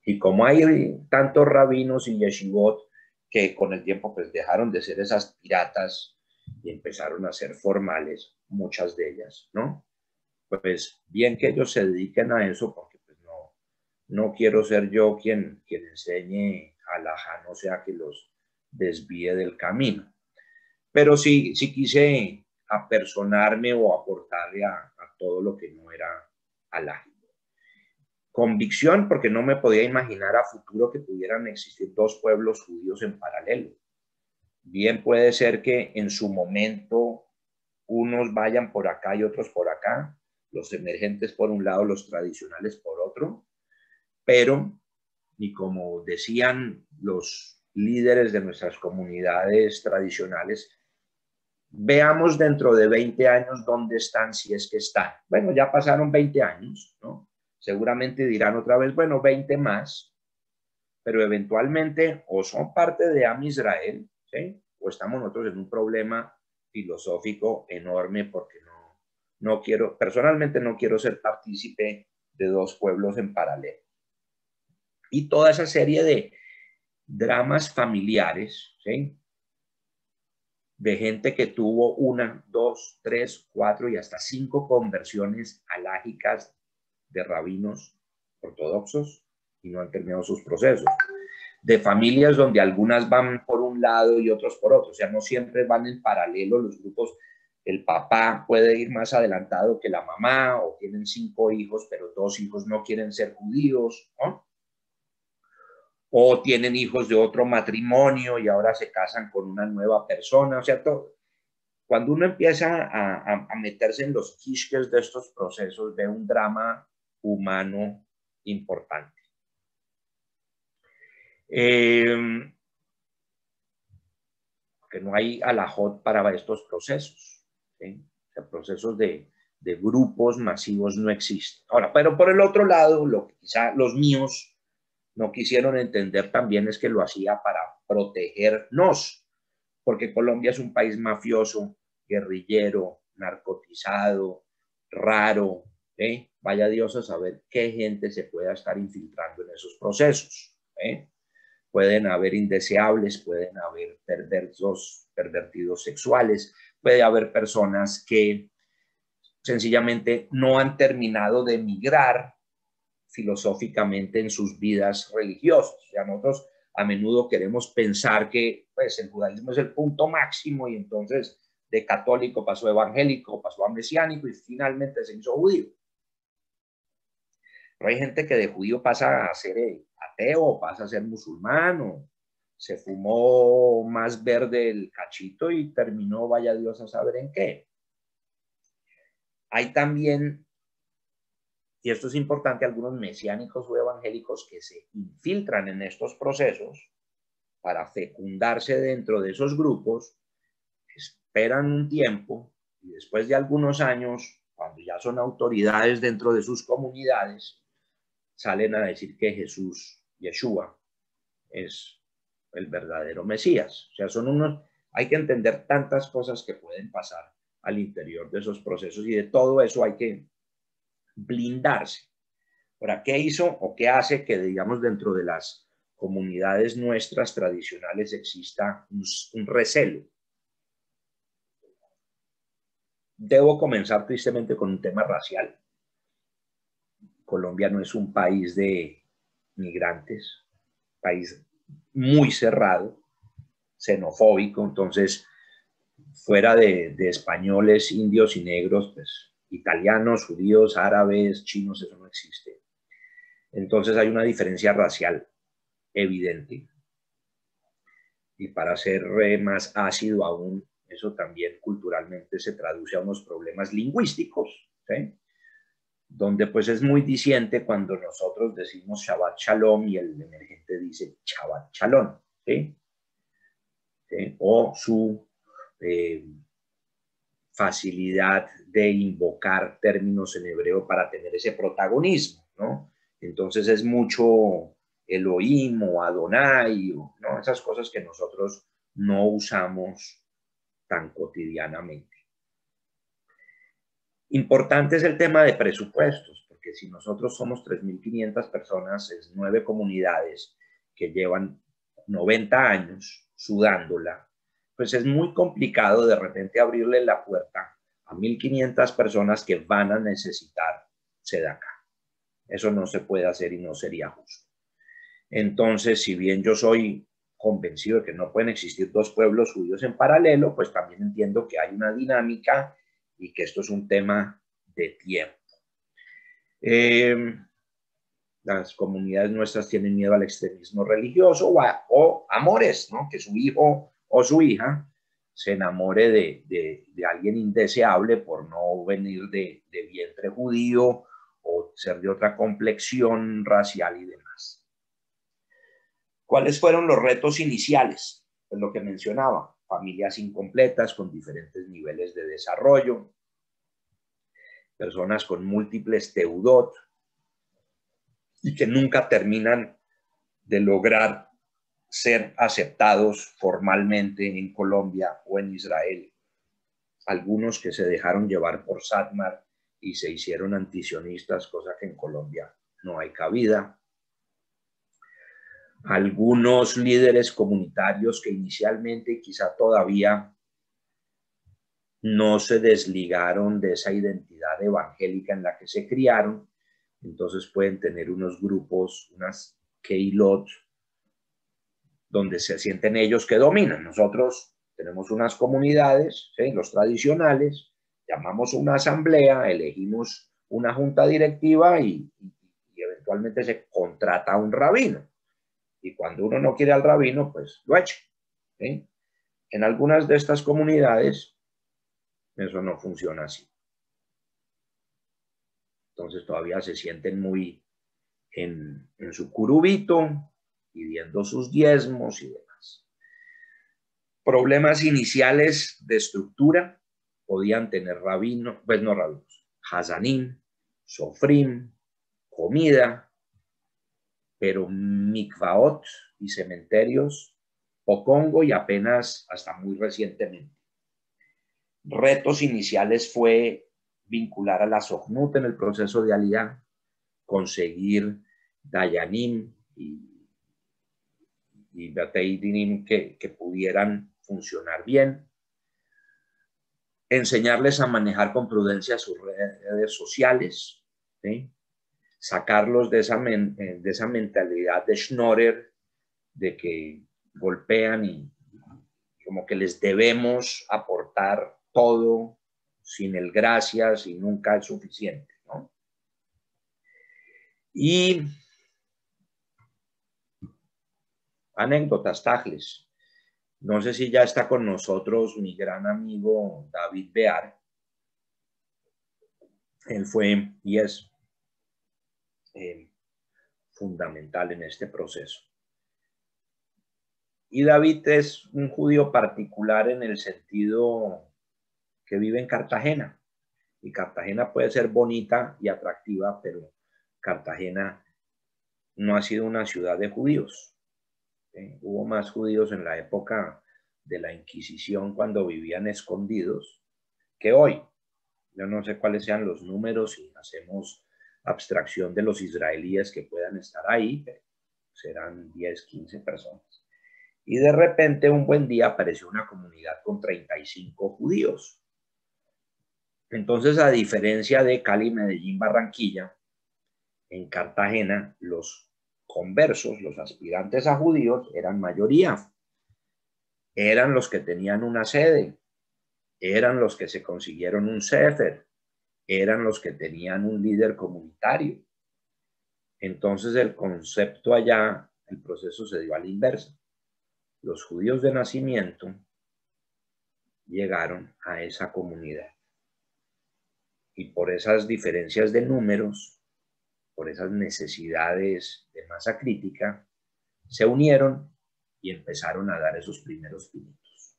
Y como hay tantos rabinos y yeshivot que con el tiempo pues dejaron de ser esas piratas y empezaron a ser formales, muchas de ellas, ¿no? Pues bien que ellos se dediquen a eso, porque pues no quiero ser yo quien enseñe halajá, no sea que los desvíe del camino. Pero sí quise apersonarme o aportarle a todo lo que no era halágico. Convicción, porque no me podía imaginar a futuro que pudieran existir 2 pueblos judíos en paralelo. Bien puede ser que en su momento unos vayan por acá y otros por acá. los emergentes por un lado, los tradicionales por otro, pero, y como decían los líderes de nuestras comunidades tradicionales, veamos dentro de 20 años dónde están, si es que están. Bueno, ya pasaron 20 años, ¿no? Seguramente dirán otra vez, bueno, 20 más, pero eventualmente o son parte de Am Israel, ¿sí? O estamos nosotros en un problema filosófico enorme porque no quiero, personalmente no quiero ser partícipe de dos pueblos en paralelo. Y toda esa serie de dramas familiares, ¿sí? De gente que tuvo 1, 2, 3, 4 y hasta 5 conversiones halágicas de rabinos ortodoxos y no han terminado sus procesos. De familias donde algunas van por un lado y otros por otro, o sea, no siempre van en paralelo los grupos. El papá puede ir más adelantado que la mamá, o tienen 5 hijos, pero 2 hijos no quieren ser judíos, ¿no? O tienen hijos de otro matrimonio y ahora se casan con una nueva persona, o sea, todo. Cuando uno empieza a meterse en los quisques de estos procesos, ve un drama humano importante. Que no hay alajot para estos procesos, ¿sí? O sea, procesos de grupos masivos no existen. Ahora, pero por el otro lado, lo que quizá los míos no quisieron entender también es que lo hacía para protegernos, porque Colombia es un país mafioso, guerrillero, narcotizado, raro, ¿eh? Vaya Dios a saber qué gente se pueda estar infiltrando en esos procesos, ¿eh? Pueden haber indeseables, pueden haber pervertidos sexuales, puede haber personas que sencillamente no han terminado de migrar filosóficamente en sus vidas religiosas. O sea, nosotros a menudo queremos pensar que pues, el judaísmo es el punto máximo y entonces de católico pasó a evangélico, pasó a mesiánico y finalmente se hizo judío. Pero hay gente que de judío pasa a ser ateo, pasa a ser musulmán, o se fumó más verde el cachito y terminó, vaya Dios a saber en qué. Hay también, y esto es importante, algunos mesiánicos o evangélicos que se infiltran en estos procesos para fecundarse dentro de esos grupos, esperan un tiempo y después de algunos años, cuando ya son autoridades dentro de sus comunidades, salen a decir que Jesús, Yeshua, es el verdadero Mesías. O sea, hay que entender tantas cosas que pueden pasar al interior de esos procesos y de todo eso hay que blindarse. Ahora, ¿qué hizo o qué hace que, digamos, dentro de las comunidades nuestras tradicionales exista un recelo? Debo comenzar tristemente con un tema racial. Colombia no es un país de migrantes, país muy cerrado, xenofóbico, entonces fuera de españoles, indios y negros, pues italianos, judíos, árabes, chinos, eso no existe. Entonces hay una diferencia racial evidente. Y para ser más ácido aún, eso también culturalmente se traduce a unos problemas lingüísticos, ¿sí? Donde pues es muy diciente cuando nosotros decimos Shabbat Shalom y el emergente dice Shabbat Shalom, ¿sí? ¿Sí? O su facilidad de invocar términos en hebreo para tener ese protagonismo, ¿no? Entonces es mucho Elohim o Adonai, ¿no? Esas cosas que nosotros no usamos tan cotidianamente. Importante es el tema de presupuestos, porque si nosotros somos 3.500 personas, es 9 comunidades que llevan 90 años sudándola, pues es muy complicado de repente abrirle la puerta a 1.500 personas que van a necesitar tzedakah. Eso no se puede hacer y no sería justo. Entonces, si bien yo soy convencido de que no pueden existir dos pueblos judíos en paralelo, pues también entiendo que hay una dinámica y que esto es un tema de tiempo. Las comunidades nuestras tienen miedo al extremismo religioso o amores, ¿no? Que su hijo o su hija se enamore de alguien indeseable por no venir de vientre judío o ser de otra complexión racial y demás. ¿Cuáles fueron los retos iniciales? Pues lo que mencionaba, familias incompletas con diferentes niveles de desarrollo, personas con múltiples teudot y que nunca terminan de lograr ser aceptados formalmente en Colombia o en Israel. Algunos que se dejaron llevar por Satmar y se hicieron antisionistas, cosa que en Colombia no hay cabida. Algunos líderes comunitarios que inicialmente y quizá todavía no se desligaron de esa identidad evangélica en la que se criaron, entonces pueden tener unos grupos, unas keilot, donde se sienten ellos que dominan. Nosotros tenemos unas comunidades, ¿sí? Los tradicionales, llamamos una asamblea, elegimos una junta directiva y eventualmente se contrata a un rabino. Y cuando uno no quiere al rabino, pues lo echa, ¿sí? En algunas de estas comunidades eso no funciona así. Entonces todavía se sienten muy en su curubito, pidiendo sus diezmos y demás. Problemas iniciales de estructura podían tener rabinos, pues no rabinos, hazanim, sofrim, comida, pero mikvaot y cementerios, pocongo y apenas hasta muy recientemente. Retos iniciales fue vincular a la Sochnut en el proceso de Aliyá, conseguir dayanim y Batei Dinim que pudieran funcionar bien, enseñarles a manejar con prudencia sus redes sociales, ¿sí? Sacarlos de esa mentalidad de Schnorrer, de que golpean y como que les debemos aportar todo sin el gracias y nunca es suficiente, ¿no? Y anécdotas, tajles. No sé si ya está con nosotros mi gran amigo David Bear. Él fue y es fundamental en este proceso. Y David es un judío particular en el sentido que vive en Cartagena. Y Cartagena puede ser bonita y atractiva, pero Cartagena no ha sido una ciudad de judíos. Hubo más judíos en la época de la Inquisición cuando vivían escondidos que hoy. Yo no sé cuáles sean los números y hacemos abstracción de los israelíes que puedan estar ahí, pero serán 10, 15 personas. Y de repente un buen día apareció una comunidad con 35 judíos. Entonces, a diferencia de Cali, Medellín, Barranquilla, en Cartagena los conversos, los aspirantes a judíos, eran mayoría. Eran los que tenían una sede, eran los que se consiguieron un sefer, eran los que tenían un líder comunitario. Entonces el concepto allá, el proceso se dio a la inversa. Los judíos de nacimiento llegaron a esa comunidad. Y por esas diferencias de números, por esas necesidades de masa crítica, se unieron y empezaron a dar esos primeros pinitos.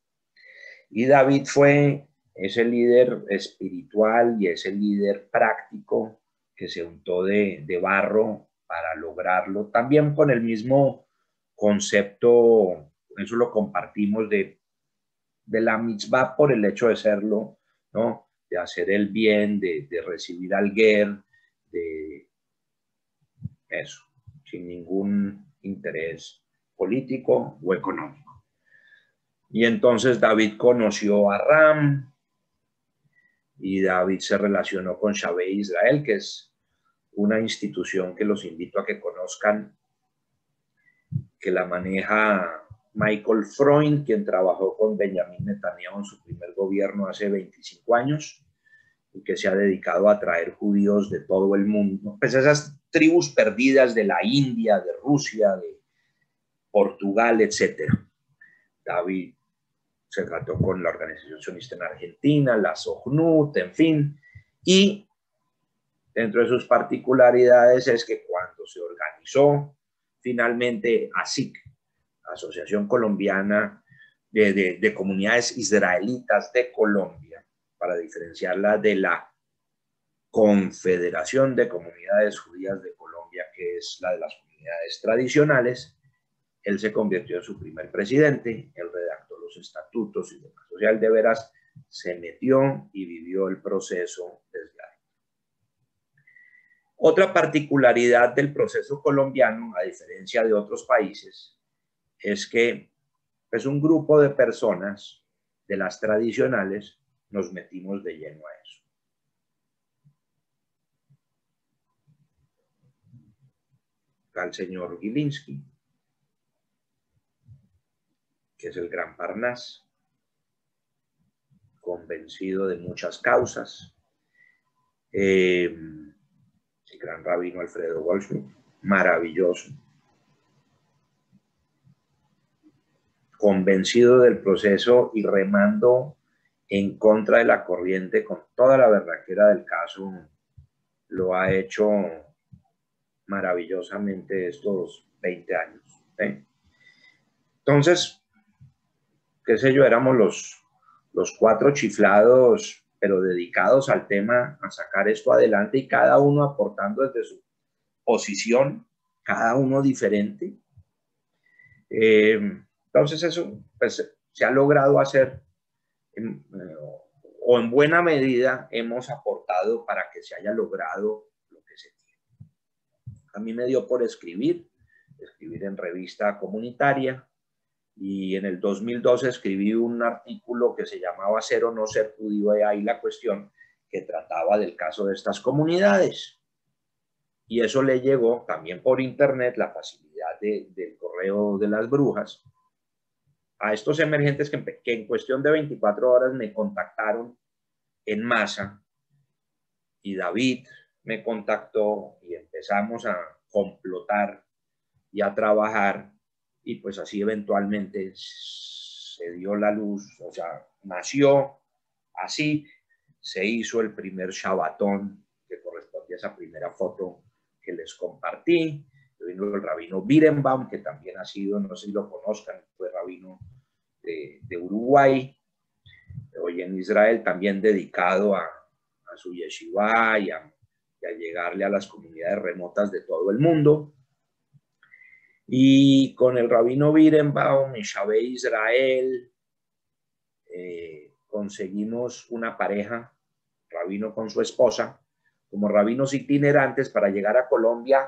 Y David fue ese líder espiritual y ese líder práctico que se untó de barro para lograrlo, también con el mismo concepto, eso lo compartimos de la mitzvah por el hecho de serlo, ¿no? De hacer el bien, de recibir al ger, de eso, sin ningún interés político o económico. Y entonces David conoció a Ram y David se relacionó con Shabei Israel, que es una institución que los invito a que conozcan, que la maneja Michael Freund, quien trabajó con Benjamin Netanyahu en su primer gobierno hace 25 años y que se ha dedicado a traer judíos de todo el mundo, pues esas tribus perdidas de la India, de Rusia, de Portugal, etc. David se trató con la Organización Sionista en Argentina, la SOGNUT, en fin, y dentro de sus particularidades es que cuando se organizó finalmente ASIC, Asociación Colombiana de Comunidades Israelitas de Colombia, para diferenciarla de la Confederación de Comunidades Judías de Colombia, que es la de las comunidades tradicionales, él se convirtió en su primer presidente, él redactó los estatutos y demás. O sea, él de veras se metió y vivió el proceso desde ahí. Otra particularidad del proceso colombiano, a diferencia de otros países, es que es un grupo de personas de las tradicionales nos metimos de lleno a eso. Al señor Gilinski, que es el gran Parnás, convencido de muchas causas. El gran rabino Alfredo Goldschmidt, maravilloso. Convencido del proceso y remando en contra de la corriente con toda la berraquera del caso, lo ha hecho maravillosamente estos 20 años. Entonces, qué sé yo, éramos los 4 chiflados, pero dedicados al tema, a sacar esto adelante y cada uno aportando desde su posición, cada uno diferente. Entonces eso pues, se ha logrado hacer o en buena medida hemos aportado para que se haya logrado lo que se tiene. A mí me dio por escribir en revista comunitaria y en el 2012 escribí un artículo que se llamaba Ser o no ser judío, y ahí la cuestión que trataba del caso de estas comunidades. Y eso le llegó también por internet, la facilidad del correo de las brujas, a estos emergentes que en cuestión de 24 horas me contactaron en masa y David me contactó y empezamos a complotar y a trabajar y pues así eventualmente se dio la luz, o sea, nació así, se hizo el primer Shabbatón que correspondía a esa primera foto que les compartí. Vino el rabino Birenbaum, que también ha sido, no sé si lo conozcan, fue rabino de Uruguay, hoy en Israel, también dedicado a su yeshiva y a llegarle a las comunidades remotas de todo el mundo. Y con el rabino Birenbaum y Shabé Israel conseguimos una pareja, rabino con su esposa, como rabinos itinerantes para llegar a Colombia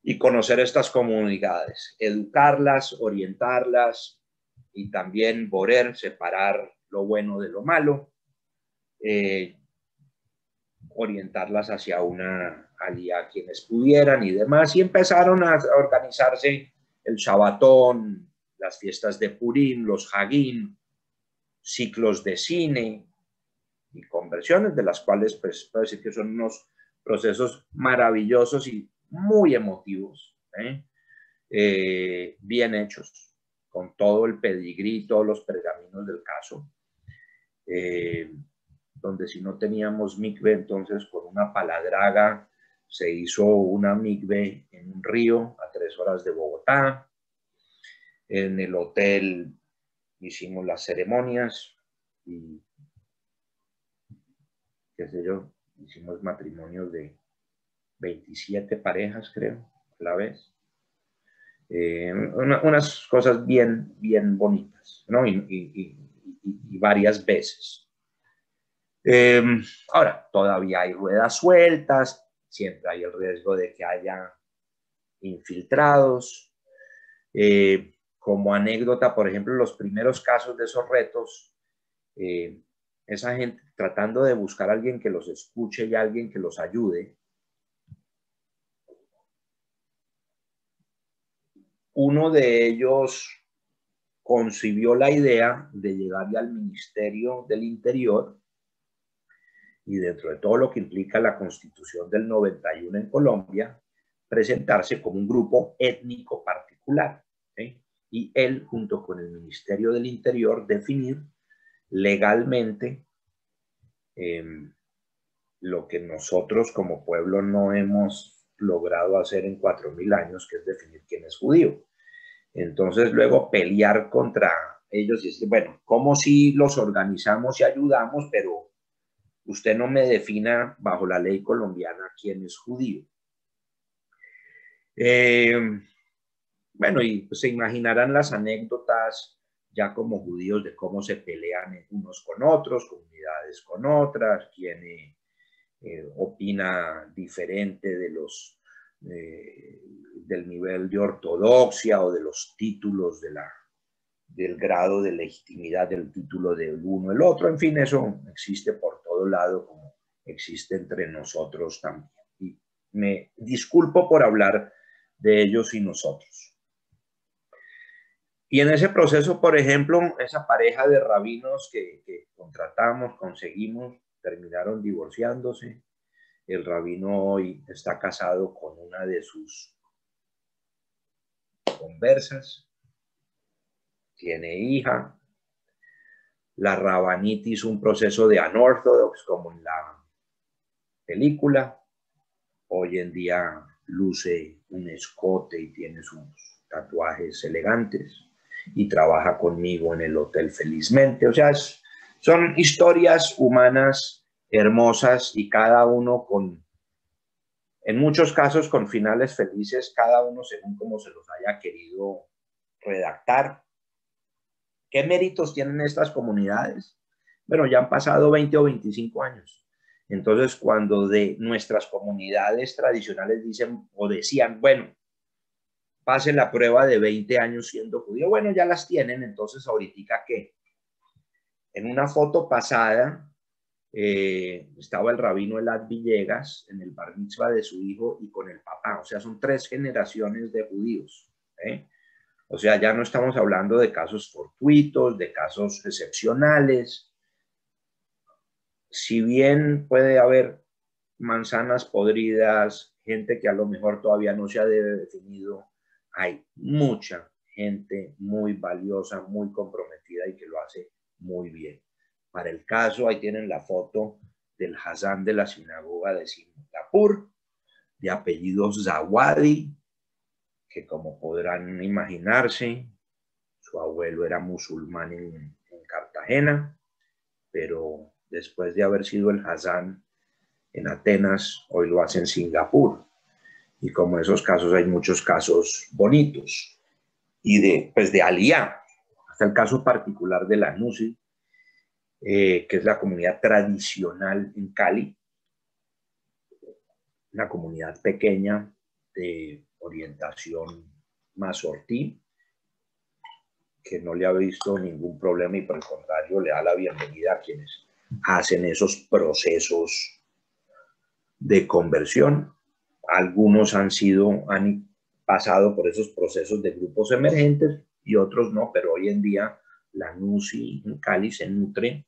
y conocer estas comunidades, educarlas, orientarlas y también poder separar lo bueno de lo malo, orientarlas hacia una alía quienes pudieran y demás. Y empezaron a organizarse el Shabbatón, las fiestas de Purim, los Hagim, ciclos de cine y conversiones, de las cuales pues puedo decir que son unos procesos maravillosos y muy emotivos, bien hechos, con todo el pedigrí, todos los pergaminos del caso, donde si no teníamos mikve, entonces con una paladraga se hizo una mikve en un río a 3 horas de Bogotá. En el hotel hicimos las ceremonias y qué sé yo, hicimos matrimonios de 27 parejas, creo, a la vez. Unas cosas bien bonitas, ¿no? Y varias veces. Ahora, todavía hay ruedas sueltas, siempre hay el riesgo de que haya infiltrados. Como anécdota, por ejemplo, los primeros casos de esos retos, esa gente tratando de buscar a alguien que los escuche y a alguien que los ayude. Uno de ellos concibió la idea de llegarle al Ministerio del Interior y dentro de todo lo que implica la Constitución del 91 en Colombia, presentarse como un grupo étnico particular, ¿sí? y él, junto con el Ministerio del Interior, definir legalmente lo que nosotros como pueblo no hemos logrado hacer en 4000 años, que es definir quién es judío. Entonces luego pelear contra ellos y decir, bueno, ¿cómo si los organizamos y ayudamos, pero usted no me defina bajo la ley colombiana quién es judío? Bueno, y pues se imaginarán las anécdotas ya como judíos de cómo se pelean unos con otros, comunidades con otras, quién opina diferente de del nivel de ortodoxia o de los títulos del grado de legitimidad del título del uno el otro. En fin, eso existe por todo lado como existe entre nosotros también. Y me disculpo por hablar de ellos y nosotros. Y en ese proceso, por ejemplo, esa pareja de rabinos que contratamos, conseguimos, terminaron divorciándose. El rabino hoy está casado con una de sus conversas, tiene hija. La rabanita hizo un proceso de unorthodox, como en la película. Hoy en día luce un escote y tiene sus tatuajes elegantes y trabaja conmigo en el Hotel Felizmente. O sea, son historias humanas hermosas y cada uno en muchos casos con finales felices, cada uno según como se los haya querido redactar. ¿Qué méritos tienen estas comunidades? Bueno, ya han pasado 20 o 25 años. Entonces, cuando de nuestras comunidades tradicionales dicen o decían, bueno, pase la prueba de 20 años siendo judío, bueno, ya las tienen. Entonces, ahorita que en una foto pasada estaba el rabino Elad Villegas en el bar mitzvah de su hijo y con el papá. O sea, son 3 generaciones de judíos. O sea, ya no estamos hablando de casos fortuitos, de casos excepcionales. Si bien puede haber manzanas podridas, gente que a lo mejor todavía no se ha definido, hay mucha gente muy valiosa, muy comprometida y que lo hace muy bien. Para el caso, ahí tienen la foto del Hazán de la sinagoga de Singapur, de apellido Zawadi, que como podrán imaginarse, su abuelo era musulmán en Cartagena, pero después de haber sido el Hazán en Atenas, hoy lo hace en Singapur. Y como en esos casos hay muchos casos bonitos. Y de Aliyá, hasta el caso particular de la NUSI, que es la comunidad tradicional en Cali, una comunidad pequeña de orientación mazortí, que no le ha visto ningún problema y por el contrario le da la bienvenida a quienes hacen esos procesos de conversión. Algunos han pasado por esos procesos de grupos emergentes y otros no, pero hoy en día la NUSI en Cali se nutre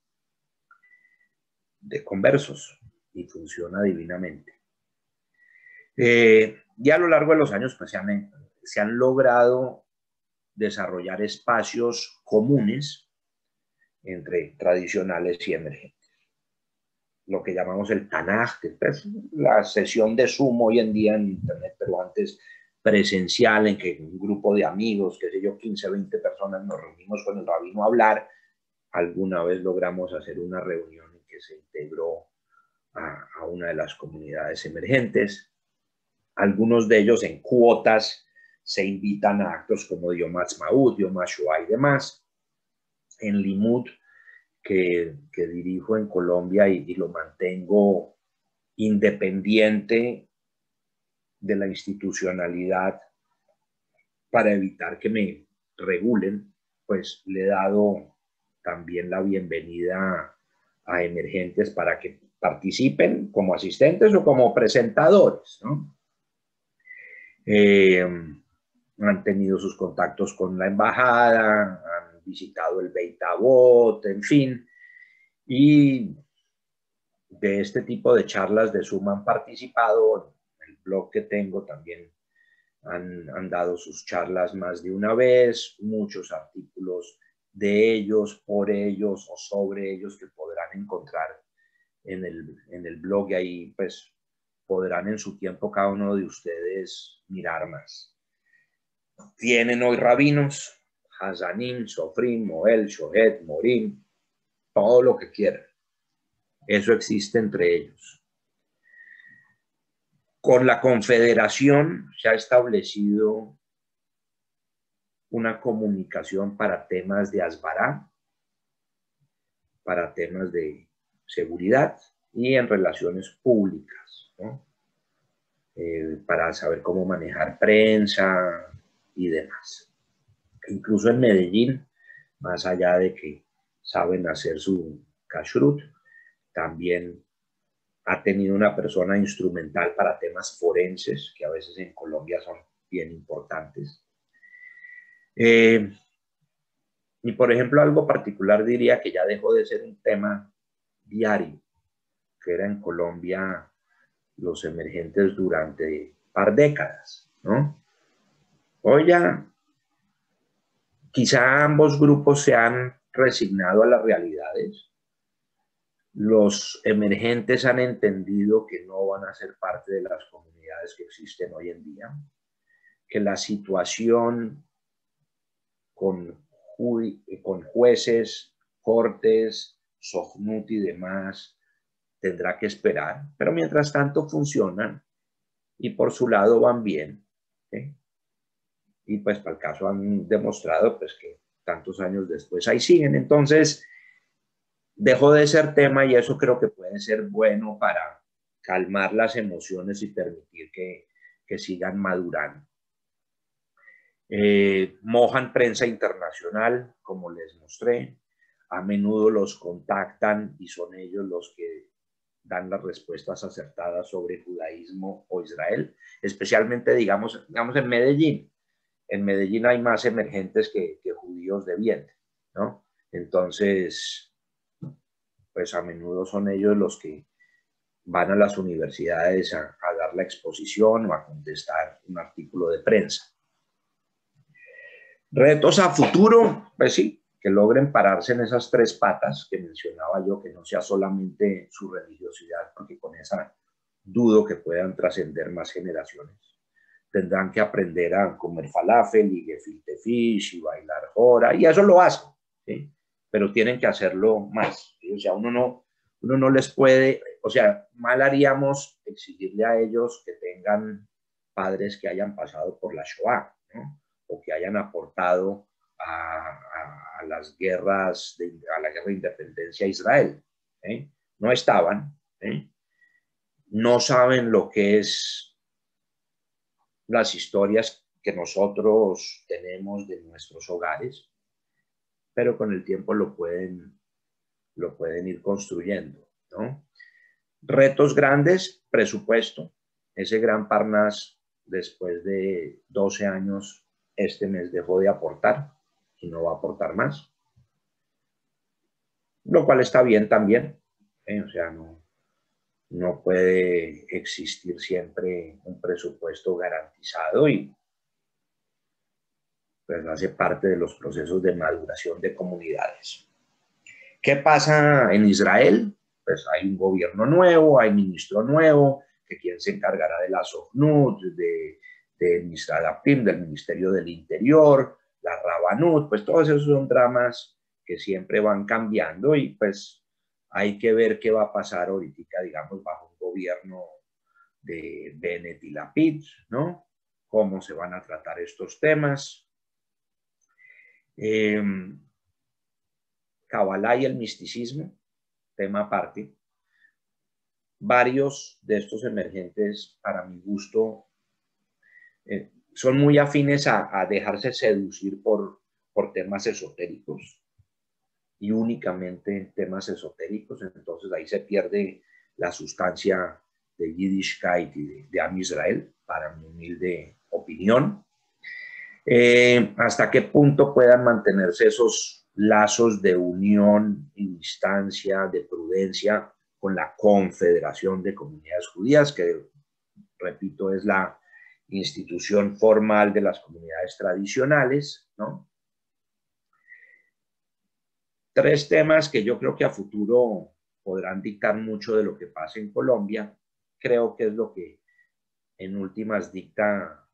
de conversos y funciona divinamente. Y a lo largo de los años pues, se han logrado desarrollar espacios comunes entre tradicionales y emergentes. Lo que llamamos el Tanaj, que es la sesión de Zoom hoy en día en Internet, pero antes presencial, en que un grupo de amigos, qué sé yo, 15, 20 personas nos reunimos con el rabino a hablar. Alguna vez logramos hacer una reunión en que se integró a una de las comunidades emergentes. Algunos de ellos en cuotas se invitan a actos como Yom Ha'atzmaut, Yom HaShoah y demás. En Limud, que dirijo en Colombia y lo mantengo independiente de la institucionalidad para evitar que me regulen, pues le he dado también la bienvenida a emergentes para que participen como asistentes o como presentadores, ¿no? Han tenido sus contactos con la embajada, han visitado el Beit Avot, en fin, y de este tipo de charlas de Zoom han participado. En el blog que tengo también han dado sus charlas más de una vez, muchos artículos de ellos, por ellos o sobre ellos que podrán encontrar en el blog, y ahí pues podrán en su tiempo cada uno de ustedes mirar más. Tienen hoy rabinos, Hazanim, Sofrim, Moel, Shohet, Morim, todo lo que quieran. Eso existe entre ellos. Con la Confederación se ha establecido una comunicación para temas de Asbará, para temas de seguridad y en relaciones públicas, ¿no? Para saber cómo manejar prensa y demás. Incluso en Medellín, más allá de que saben hacer su kashrut, también ha tenido una persona instrumental para temas forenses, que a veces en Colombia son bien importantes. Y por ejemplo, algo particular diría que ya dejó de ser un tema diario, que era en Colombia los emergentes durante un par de décadas, ¿no? Hoy ya quizá ambos grupos se han resignado a las realidades. Los emergentes han entendido que no van a ser parte de las comunidades que existen hoy en día, que la situación con jueces, cortes, Sojnut y demás tendrá que esperar, pero mientras tanto funcionan y por su lado van bien, ¿sí? Y pues para el caso han demostrado pues que tantos años después ahí siguen. Entonces dejó de ser tema y eso creo que puede ser bueno para calmar las emociones y permitir que sigan madurando. Mojan prensa internacional, como les mostré, a menudo los contactan y son ellos los que dan las respuestas acertadas sobre judaísmo o Israel, especialmente digamos en Medellín. En Medellín hay más emergentes que judíos de bien, ¿no? Entonces, pues a menudo son ellos los que van a las universidades a dar la exposición o a contestar un artículo de prensa. Retos a futuro, pues sí, que logren pararse en esas tres patas que mencionaba yo, que no sea solamente su religiosidad, porque con esa dudo que puedan trascender más generaciones. Tendrán que aprender a comer falafel y gefilte fish y bailar jora, y eso lo hacen, ¿sí? Pero tienen que hacerlo más, ¿sí? O sea, uno no les puede, o sea, mal haríamos exigirle a ellos que tengan padres que hayan pasado por la Shoah, ¿no? O que hayan aportado a las guerras, a la guerra de independencia a Israel, ¿eh? No estaban, ¿eh? No saben lo que es las historias que nosotros tenemos de nuestros hogares, pero con el tiempo lo pueden ir construyendo, ¿no? Retos grandes, presupuesto. Ese gran Parnas, después de 12 años, este mes dejó de aportar y no va a aportar más. Lo cual está bien también, ¿eh? O sea, no puede existir siempre un presupuesto garantizado y pues hace parte de los procesos de maduración de comunidades. ¿Qué pasa en Israel? Pues hay un gobierno nuevo, hay ministro nuevo, que quien se encargará de la Sojnut, de Misrad Apim, del Ministerio del Interior, la Rabanut, pues todos esos son dramas que siempre van cambiando y pues hay que ver qué va a pasar ahorita, digamos, bajo un gobierno de Bennett y Lapid, ¿no? Cómo se van a tratar estos temas. Kabbalah y el misticismo, tema aparte. Varios de estos emergentes, para mi gusto, son muy afines a dejarse seducir por temas esotéricos y únicamente temas esotéricos. Entonces ahí se pierde la sustancia de Yiddishkeit y de Am Israel, para mi humilde opinión. ¿Hasta qué punto puedan mantenerse esos lazos de unión y distancia, de prudencia con la Confederación de Comunidades Judías, que, repito, es la institución formal de las comunidades tradicionales, ¿no? Tres temas que yo creo que a futuro podrán dictar mucho de lo que pasa en Colombia. Creo que es lo que en últimas dicta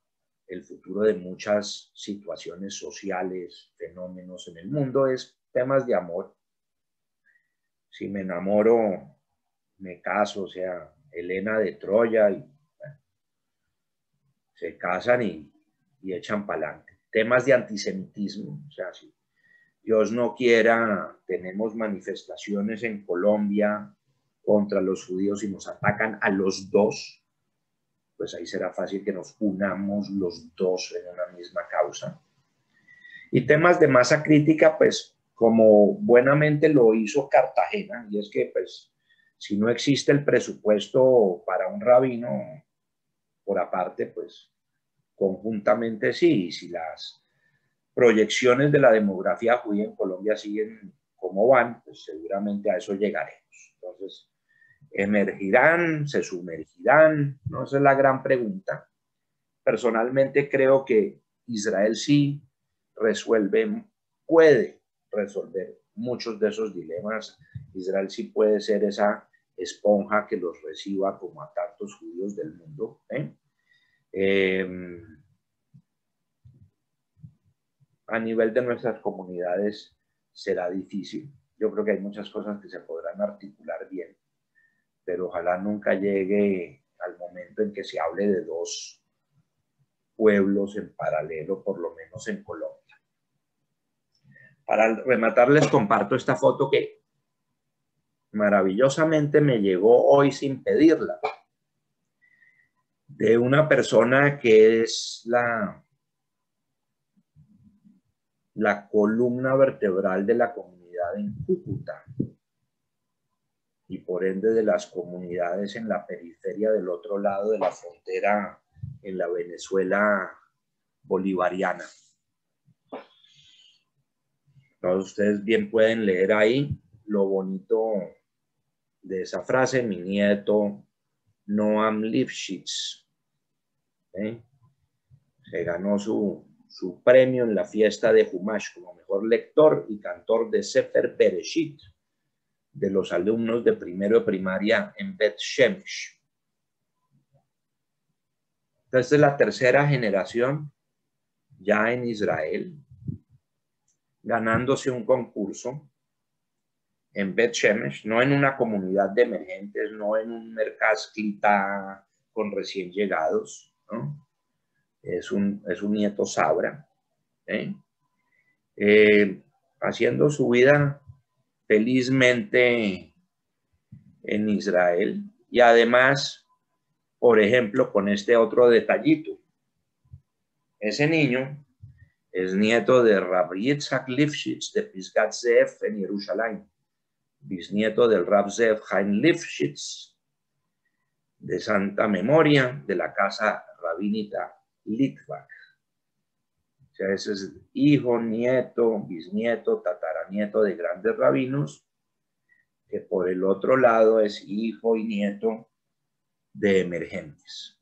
el futuro de muchas situaciones sociales, fenómenos en el mundo, es temas de amor. Si me enamoro, me caso, o sea, Helena de Troya, y bueno, se casan y echan para adelante. Temas de antisemitismo, o sea, si Dios no quiera, tenemos manifestaciones en Colombia contra los judíos y nos atacan a los dos, pues ahí será fácil que nos unamos los dos en una misma causa. Y temas de masa crítica, pues como buenamente lo hizo Cartagena, y es que pues si no existe el presupuesto para un rabino, por aparte, pues conjuntamente sí, y si las proyecciones de la demografía judía en Colombia siguen como van, pues seguramente a eso llegaremos. Entonces, ¿emergirán? ¿Se sumergirán? ¿No? Esa es la gran pregunta. Personalmente creo que Israel sí puede resolver muchos de esos dilemas. Israel sí puede ser esa esponja que los reciba como a tantos judíos del mundo. A nivel de nuestras comunidades será difícil. Yo creo que hay muchas cosas que se podrán articular bien, pero ojalá nunca llegue al momento en que se hable de dos pueblos en paralelo, por lo menos en Colombia. Para rematar, les comparto esta foto que maravillosamente me llegó hoy sin pedirla, de una persona que es la columna vertebral de la comunidad en Cúcuta y por ende de las comunidades en la periferia del otro lado de la frontera en la Venezuela bolivariana. Entonces ustedes bien pueden leer ahí lo bonito de esa frase. Mi nieto Noam Lifshitz se ganó su premio en la fiesta de Humash como mejor lector y cantor de Sefer Bereshit de los alumnos de primero de primaria en Bet Shemesh. Entonces es la tercera generación ya en Israel ganándose un concurso en Bet Shemesh, no en una comunidad de emergentes, no en un mercaz clita con recién llegados, ¿no? Es un nieto Sabra, haciendo su vida felizmente en Israel y además, por ejemplo, con este otro detallito. Ese niño es nieto de Rabbi Yitzhak Lifshitz de Pisgat Ze'ev en Jerusalén, bisnieto del Rab Ze'ev Chaim Lifshitz de santa memoria de la casa rabínita Litvak. O sea, ese es hijo, nieto, bisnieto, tataranieto de grandes rabinos, que por el otro lado es hijo y nieto de emergentes.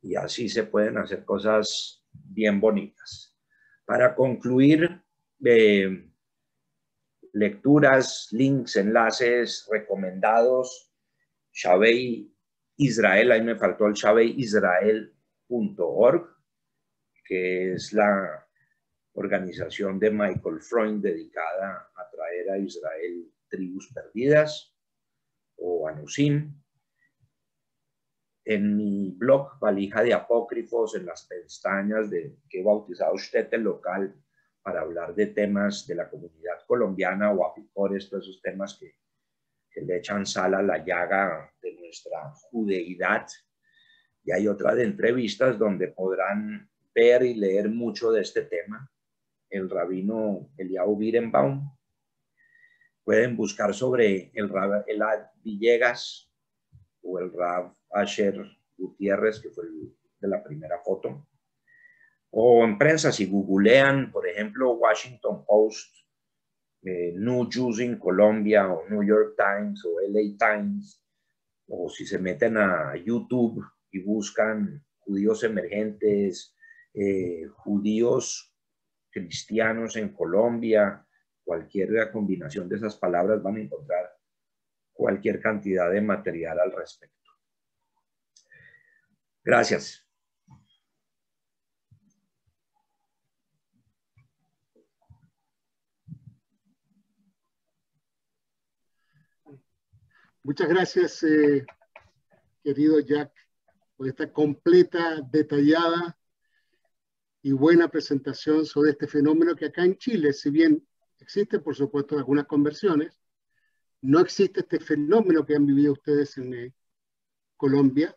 Y así se pueden hacer cosas bien bonitas. Para concluir, lecturas, links, enlaces recomendados, Shavei Israel, ahí me faltó el shaveiisrael.org, que es la organización de Michael Freund dedicada a traer a Israel tribus perdidas o Anusim. En mi blog Valija de Apócrifos, en las pestañas que he bautizado usted el local para hablar de temas de la comunidad colombiana o apicores, todos esos temas que le echan sal a la llaga de nuestra judeidad. Y hay otra de entrevistas donde podrán ver y leer mucho de este tema. El rabino Eliyahu Birenbaum. Pueden buscar sobre el Rab Elad Villegas o el Rab Asher Gutiérrez, que fue el de la primera foto. O en prensa, si googlean, por ejemplo, Washington Post, New Jews in Colombia, o New York Times, o LA Times, o si se meten a YouTube y buscan judíos emergentes, judíos cristianos en Colombia, cualquier combinación de esas palabras van a encontrar cualquier cantidad de material al respecto. Gracias. Muchas gracias, querido Jack, por esta completa, detallada y buena presentación sobre este fenómeno que acá en Chile, si bien existen, por supuesto, algunas conversiones, no existe este fenómeno que han vivido ustedes en Colombia,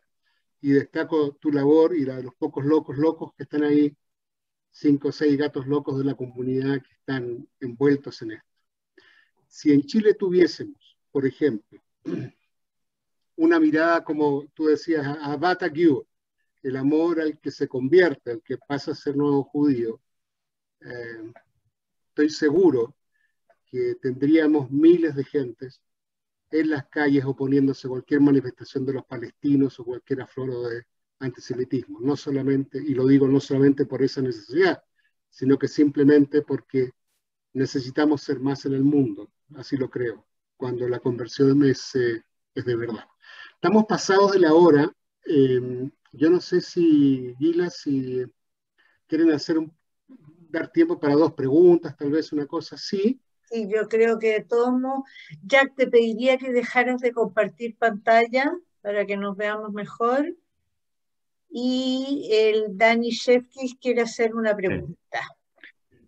y destaco tu labor y la de los pocos locos que están ahí, 5 o 6 gatos locos de la comunidad que están envueltos en esto. Si en Chile tuviésemos, por ejemplo, una mirada, como tú decías, a Bata Gyur, el amor al que se convierte, al que pasa a ser nuevo judío, estoy seguro que tendríamos miles de gentes en las calles oponiéndose a cualquier manifestación de los palestinos o cualquier afloro de antisemitismo. No solamente, y lo digo no solamente por esa necesidad, sino que simplemente porque necesitamos ser más en el mundo, así lo creo, cuando la conversión es de verdad. Estamos pasados de la hora. Yo no sé si, Gila, si quieren dar tiempo para 2 preguntas, tal vez una cosa así. Sí, yo creo que de todos modos, Jack, te pediría que dejaras de compartir pantalla para que nos veamos mejor. Y el Dani Shefkis quiere hacer una pregunta.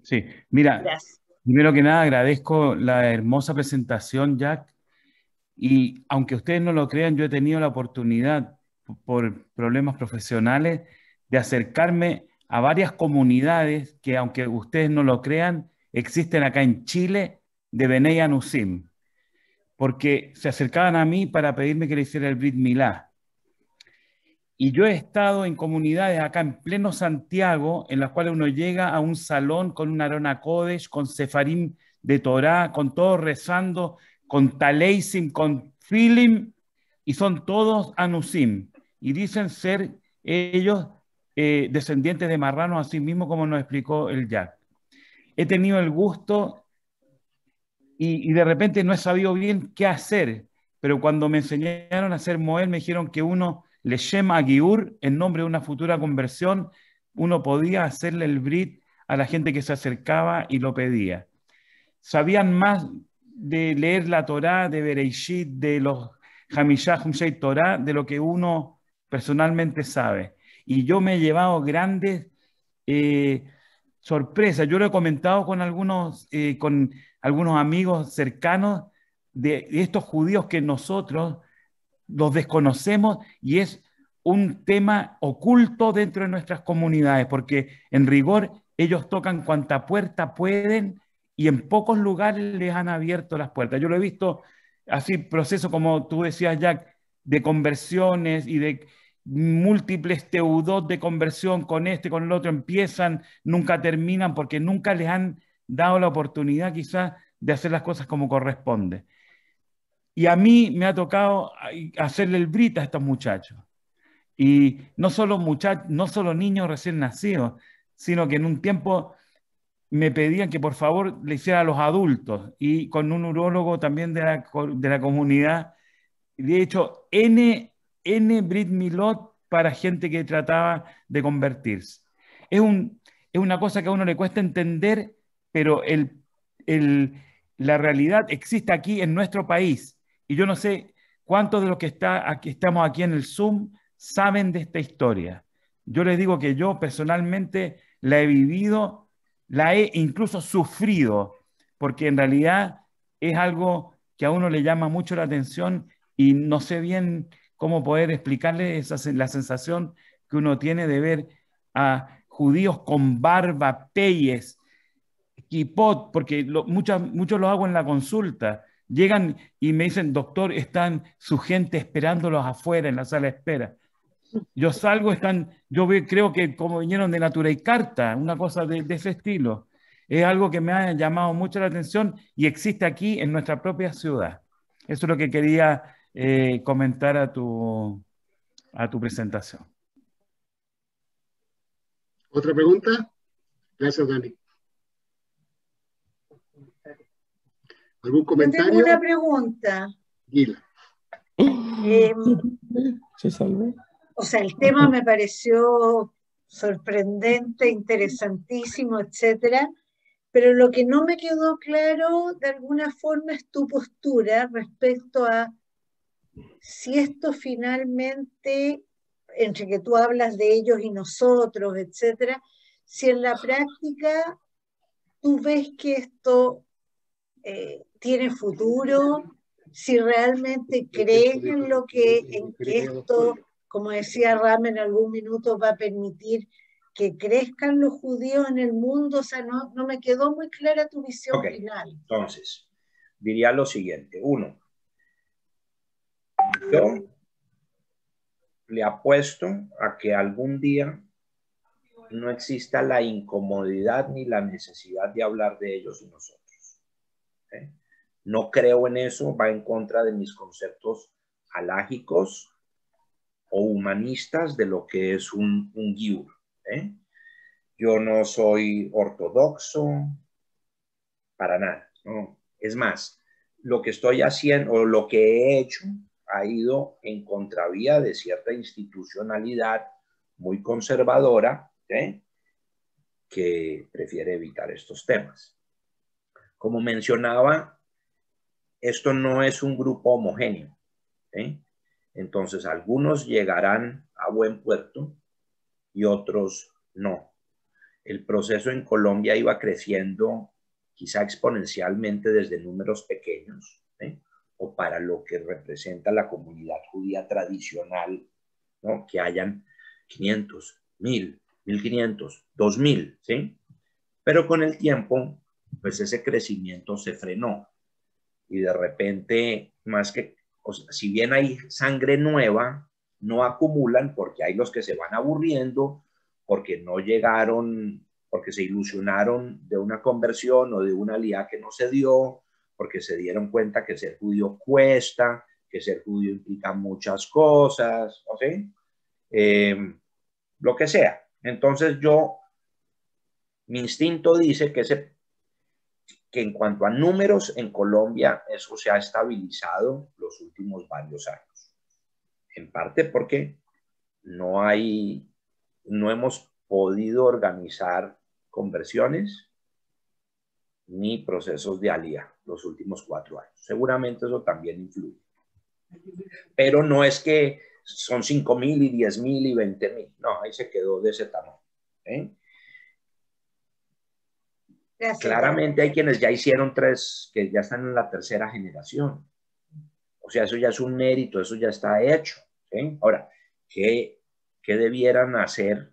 Sí, mira, Gracias. primero que nada agradezco la hermosa presentación, Jack, y aunque ustedes no lo crean, yo he tenido la oportunidad por problemas profesionales de acercarme a varias comunidades que, aunque ustedes no lo crean, existen acá en Chile de Bnei Anusim, porque se acercaban a mí para pedirme que le hiciera el Brit Milá. Y yo he estado en comunidades acá en pleno Santiago, en las cuales uno llega a un salón con un Arona Kodesh, con Sefarim de Torá, con todos rezando, con Taleisim, con Filim, y son todos Anusim. Y dicen ser ellos descendientes de marranos, así mismo como nos explicó el Jack. He tenido el gusto y de repente no he sabido bien qué hacer, pero cuando me enseñaron a hacer Moel, me dijeron que uno, Leshem Agiur, en nombre de una futura conversión, uno podía hacerle el Brit a la gente que se acercaba y lo pedía. Sabían más de leer la Torá, de Bereishit, de los Hamishah, Humshei Torá, de lo que uno personalmente sabe. Y yo me he llevado grandes sorpresas. Yo lo he comentado con algunos amigos cercanos de estos judíos que nosotros los desconocemos, y es un tema oculto dentro de nuestras comunidades, porque en rigor ellos tocan cuanta puerta pueden y en pocos lugares les han abierto las puertas. Yo lo he visto así, proceso como tú decías, Jack, de conversiones y de múltiples teudot de conversión con este, con el otro, empiezan, nunca terminan, porque nunca les han dado la oportunidad quizás de hacer las cosas como corresponde. Y a mí me ha tocado hacerle el brit a estos muchachos. Y no solo niños recién nacidos, sino que en un tiempo me pedían que por favor le hiciera a los adultos, y con un urólogo también de la comunidad. De hecho, N Brit Milot para gente que trataba de convertirse. Es una cosa que a uno le cuesta entender, pero la realidad existe aquí en nuestro país. Y yo no sé cuántos de los que estamos aquí en el Zoom saben de esta historia. Yo les digo que yo personalmente la he vivido, la he incluso sufrido, porque en realidad es algo que a uno le llama mucho la atención y no sé bien cómo poder explicarle la sensación que uno tiene de ver a judíos con barba, peyes, kipot, porque muchos lo hago en la consulta. Llegan y me dicen, doctor, están su gente esperándolos afuera en la sala de espera. Yo salgo, creo que como vinieron de Natura y Carta, una cosa de ese estilo. Es algo que me ha llamado mucho la atención y existe aquí en nuestra propia ciudad. Eso es lo que quería comentar a tu presentación. ¿Otra pregunta? Gracias, Dani. ¿Algún Yo comentario? tengo una pregunta. Gila. ¿Se salvó? O sea, el tema me pareció sorprendente, interesantísimo, etcétera, pero lo que no me quedó claro de alguna forma es tu postura respecto a si esto finalmente, entre que tú hablas de ellos y nosotros, etcétera, si en la práctica tú ves que esto tiene futuro, si realmente crees en que esto, como decía Ram en algún minuto, va a permitir que crezcan los judíos en el mundo. O sea, no me quedó muy clara tu visión final. Entonces, diría lo siguiente. Uno, yo le apuesto a que algún día no exista la incomodidad ni la necesidad de hablar de ellos y nosotros. ¿Okay? No creo en eso, va en contra de mis conceptos halágicos o humanistas de lo que es un giur. Yo no soy ortodoxo para nada, ¿no? Es más, lo que estoy haciendo o lo que he hecho ha ido en contravía de cierta institucionalidad muy conservadora, que prefiere evitar estos temas. Como mencionaba, esto no es un grupo homogéneo. Entonces, algunos llegarán a buen puerto y otros no. El proceso en Colombia iba creciendo quizá exponencialmente desde números pequeños, o para lo que representa la comunidad judía tradicional, ¿no? Que hayan 500, 1000, 1500, 2000, ¿sí? Pero con el tiempo, pues ese crecimiento se frenó y de repente, más que, o sea, si bien hay sangre nueva, no acumulan porque hay los que se van aburriendo, porque no llegaron, porque se ilusionaron de una conversión o de una aliyá que no se dio, porque se dieron cuenta que ser judío cuesta, que ser judío implica muchas cosas, ¿no sé? Lo que sea. Entonces mi instinto dice que en cuanto a números en Colombia, eso se ha estabilizado los últimos varios años. En parte porque no hemos podido organizar conversiones ni procesos de alía los últimos 4 años. Seguramente eso también influye. Pero no es que son 5,000 y 10,000 y 20,000. No, ahí se quedó de ese tamaño. Gracias. Claramente hay quienes ya hicieron 3, que ya están en la 3ª generación. O sea, eso ya es un mérito, eso ya está hecho. Ahora, ¿qué debieran hacer?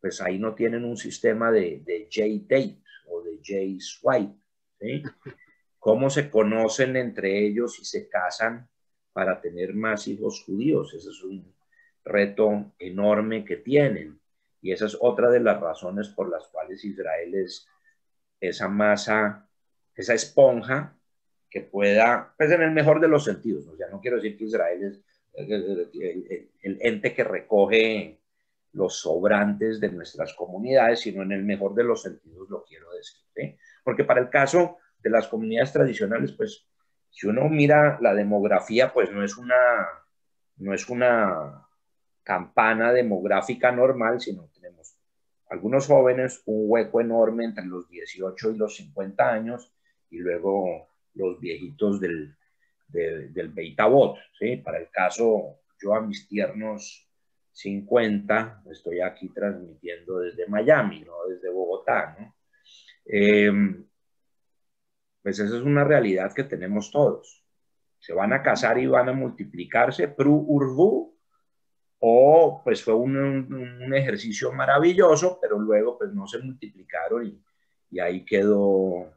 Pues ahí no tienen un sistema de J-Date o de J-Swipe. ¿Cómo se conocen entre ellos y se casan para tener más hijos judíos? Ese es un reto enorme que tienen. Y esa es otra de las razones por las cuales Israel es esa masa, esa esponja que pueda, pues en el mejor de los sentidos. O sea, no quiero decir que Israel es el ente que recoge los sobrantes de nuestras comunidades, sino en el mejor de los sentidos lo quiero decir. Porque para el caso de las comunidades tradicionales, pues si uno mira la demografía, pues no es una campana demográfica normal, sino tenemos algunos jóvenes, un hueco enorme entre los 18 y los 50 años, y luego los viejitos del Beit Avot, ¿sí? Para el caso, yo a mis tiernos 50, estoy aquí transmitiendo desde Miami, no desde Bogotá, ¿no? Pues esa es una realidad que tenemos todos. Se van a casar y van a multiplicarse, pru urbu, o pues fue un ejercicio maravilloso, pero luego pues no se multiplicaron y ahí quedó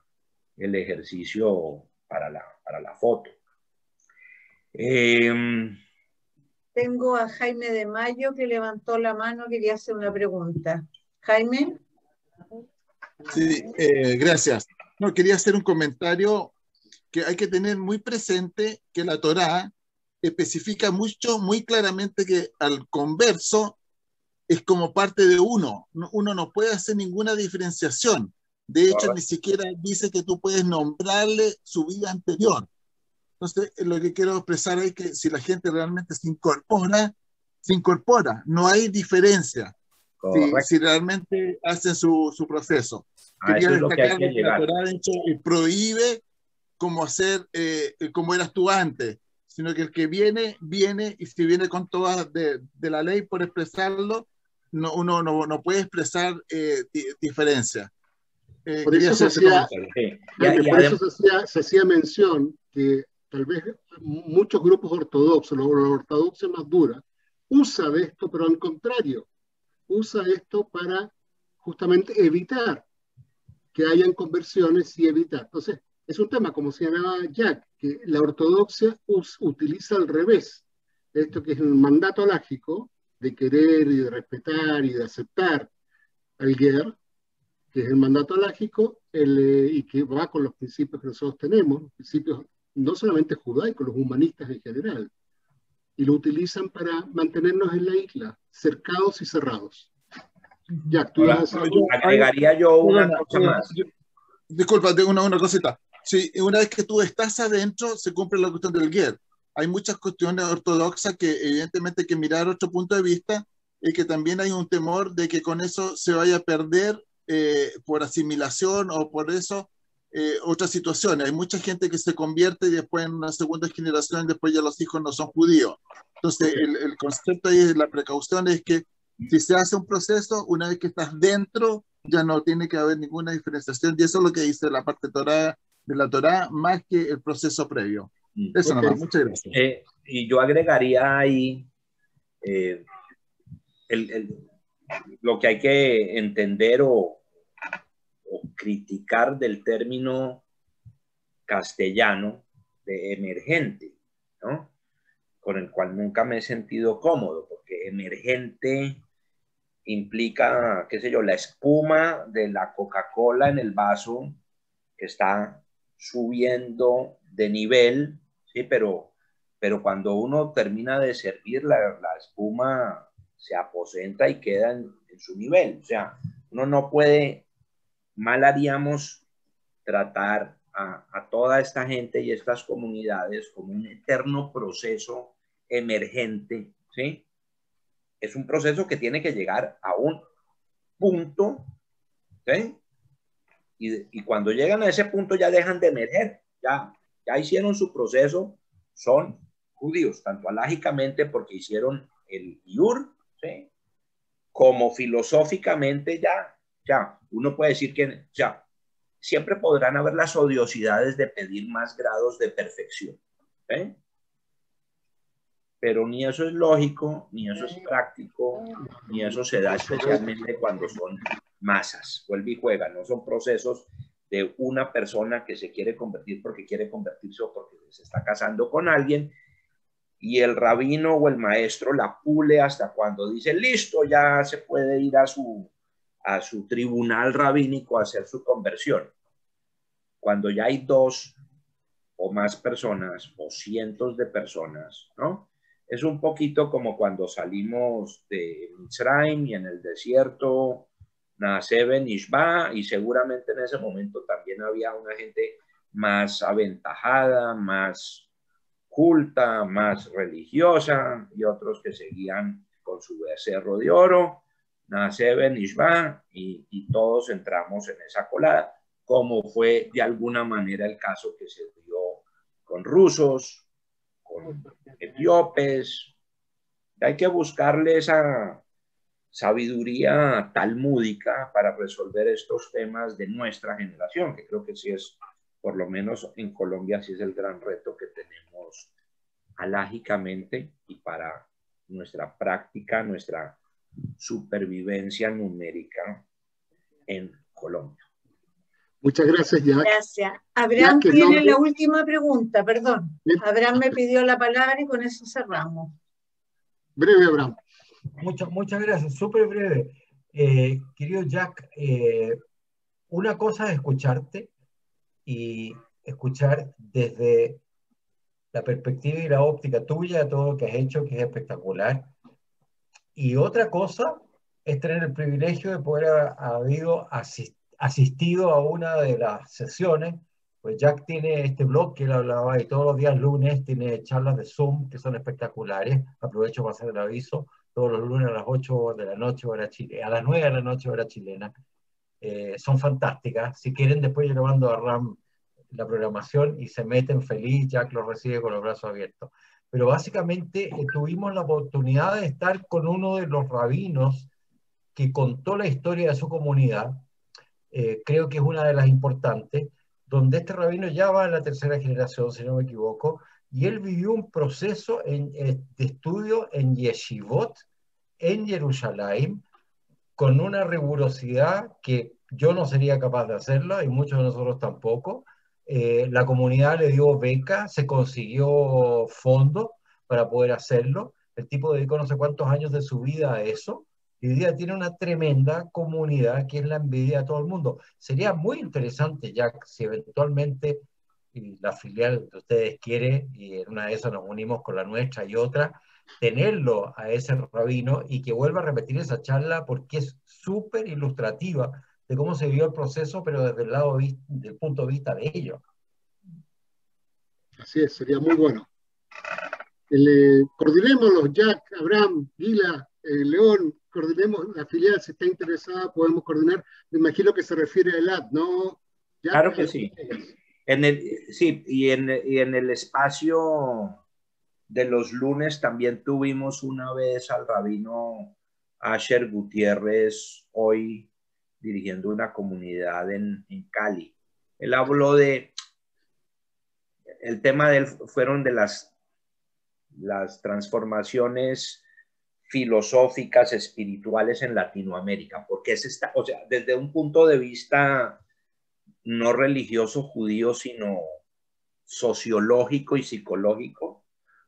el ejercicio para la foto. Tengo a Jaime de Mayo que levantó la mano, quería hacer una pregunta. Jaime. Sí, gracias. No, quería hacer un comentario que hay que tener muy presente que la Torá especifica mucho, muy claramente que al converso es como parte de uno. Uno no puede hacer ninguna diferenciación. De hecho, ni siquiera dice que tú puedes nombrarle su vida anterior. Entonces, lo que quiero expresar es que si la gente realmente se incorpora, no hay diferencia si realmente hacen su proceso. Quería eso es destacar lo que hay que que la llegar. Torá, de hecho, prohíbe como hacer, como eras tú antes, sino que el que viene, y si viene con todas de la ley por expresarlo, uno no puede expresar diferencia. Por eso se hacía, por eso se hacía mención que tal vez muchos grupos ortodoxos, la ortodoxia más dura, usa de esto, pero al contrario, usa esto para justamente evitar que hayan conversiones y evitar. Entonces, es un tema, como señalaba Jack, que la ortodoxia utiliza al revés, esto que es el mandato alágico de querer y de respetar y de aceptar al ger, que es el mandato alágico, y que va con los principios que nosotros tenemos, los principios no solamente judaicos, los humanistas en general, y lo utilizan para mantenernos en la isla, cercados y cerrados. Ya, tú agregaría yo una cosa más. Disculpa, tengo una cosita. Sí, una vez que tú estás adentro, se cumple la cuestión del ger. Hay muchas cuestiones ortodoxas que evidentemente hay que mirar otro punto de vista, y que también hay un temor de que con eso se vaya a perder por asimilación o por eso otras situaciones. Hay mucha gente que se convierte y después en una segunda generación, después ya los hijos no son judíos. Entonces, el concepto ahí de la precaución es que si se hace un proceso, una vez que estás dentro, ya no tiene que haber ninguna diferenciación, y eso es lo que dice la parte de la Torá, más que el proceso previo. Eso nomás, muchas gracias. Y yo agregaría ahí lo que hay que entender o criticar del término castellano de emergente, ¿no? Con el cual nunca me he sentido cómodo, porque emergente implica, qué sé yo, la espuma de la Coca-Cola en el vaso que está subiendo de nivel, ¿sí? Pero cuando uno termina de servir, la espuma se aposenta y queda en su nivel. O sea, uno no puede, mal haríamos tratar a toda esta gente y estas comunidades como un eterno proceso emergente, ¿sí? Es un proceso que tiene que llegar a un punto, ¿sí? Y cuando llegan a ese punto ya dejan de emerger, ya hicieron su proceso, son judíos, tanto alágicamente porque hicieron el iur, ¿sí? Como filosóficamente ya uno puede decir que ya siempre podrán haber las odiosidades de pedir más grados de perfección, ¿sí? Pero ni eso es lógico, ni eso es práctico, ni eso se da especialmente cuando son masas. Vuelve y juega, no son procesos de una persona que se quiere convertir porque quiere convertirse o porque se está casando con alguien y el rabino o el maestro la pule hasta cuando dice, listo, ya se puede ir a su tribunal rabínico a hacer su conversión. Cuando ya hay 2 o más personas o cientos de personas, ¿no? Es un poquito como cuando salimos de Mitzrayim y en el desierto Naaseh Benishba, y seguramente en ese momento también había una gente más aventajada, más culta, más religiosa, y otros que seguían con su becerro de oro, Naaseh Benishba, y todos entramos en esa colada, como fue de alguna manera el caso que se dio con rusos, con etíopes. Hay que buscarle esa sabiduría talmúdica para resolver estos temas de nuestra generación, que creo que sí es, por lo menos en Colombia, sí es el gran reto que tenemos alágicamente y para nuestra práctica, nuestra supervivencia numérica en Colombia. Muchas gracias, Jack. Gracias. Abraham Jack, tiene la última pregunta, perdón. Bien. Abraham me pidió la palabra y con eso cerramos. Breve, Abraham. Muchas gracias, súper breve. Querido Jack, una cosa es escucharte y escuchar desde la perspectiva y la óptica tuya de todo lo que has hecho, que es espectacular. Y otra cosa es tener el privilegio de poder haber asistido a una de las sesiones. Pues Jack tiene este blog que él hablaba y todos los días lunes tiene charlas de Zoom que son espectaculares. Aprovecho para hacer el aviso. Todos los lunes a las 8 de la noche, hora chilena, a las 9 de la noche, hora chilena. Son fantásticas. Si quieren, después yo le mando a Ram la programación y se meten feliz. Jack los recibe con los brazos abiertos. Pero básicamente tuvimos la oportunidad de estar con uno de los rabinos que contó la historia de su comunidad. Creo que es una de las importantes, donde este rabino ya va en la tercera generación, si no me equivoco, y él vivió un proceso de estudio en yeshivot, en Jerusalén, con una rigurosidad que yo no sería capaz de hacerlo, y muchos de nosotros tampoco. La comunidad le dio beca, se consiguió fondos para poder hacerlo. El tipo dedicó no sé cuántos años de su vida a eso. Y hoy día tiene una tremenda comunidad que es la envidia de todo el mundo. Sería muy interesante, Jack, si eventualmente la filial de ustedes quiere, y en una de esas nos unimos con la nuestra y otra, tenerlo a ese rabino y que vuelva a repetir esa charla porque es súper ilustrativa de cómo se vivió el proceso, pero desde el lado del punto de vista de ellos. Así es, sería muy bueno. Coordinémoslo, Jack, Abraham, Gila, León, coordinemos la filial, si está interesada podemos coordinar. Me imagino que se refiere a Elad, ¿no? Jack, claro que sí. Sí, y en el espacio de los lunes también tuvimos una vez al rabino Asher Gutiérrez, hoy dirigiendo una comunidad en Cali. Él habló el tema de él fueron de las transformaciones filosóficas, espirituales en Latinoamérica, porque o sea, desde un punto de vista no religioso judío, sino sociológico y psicológico,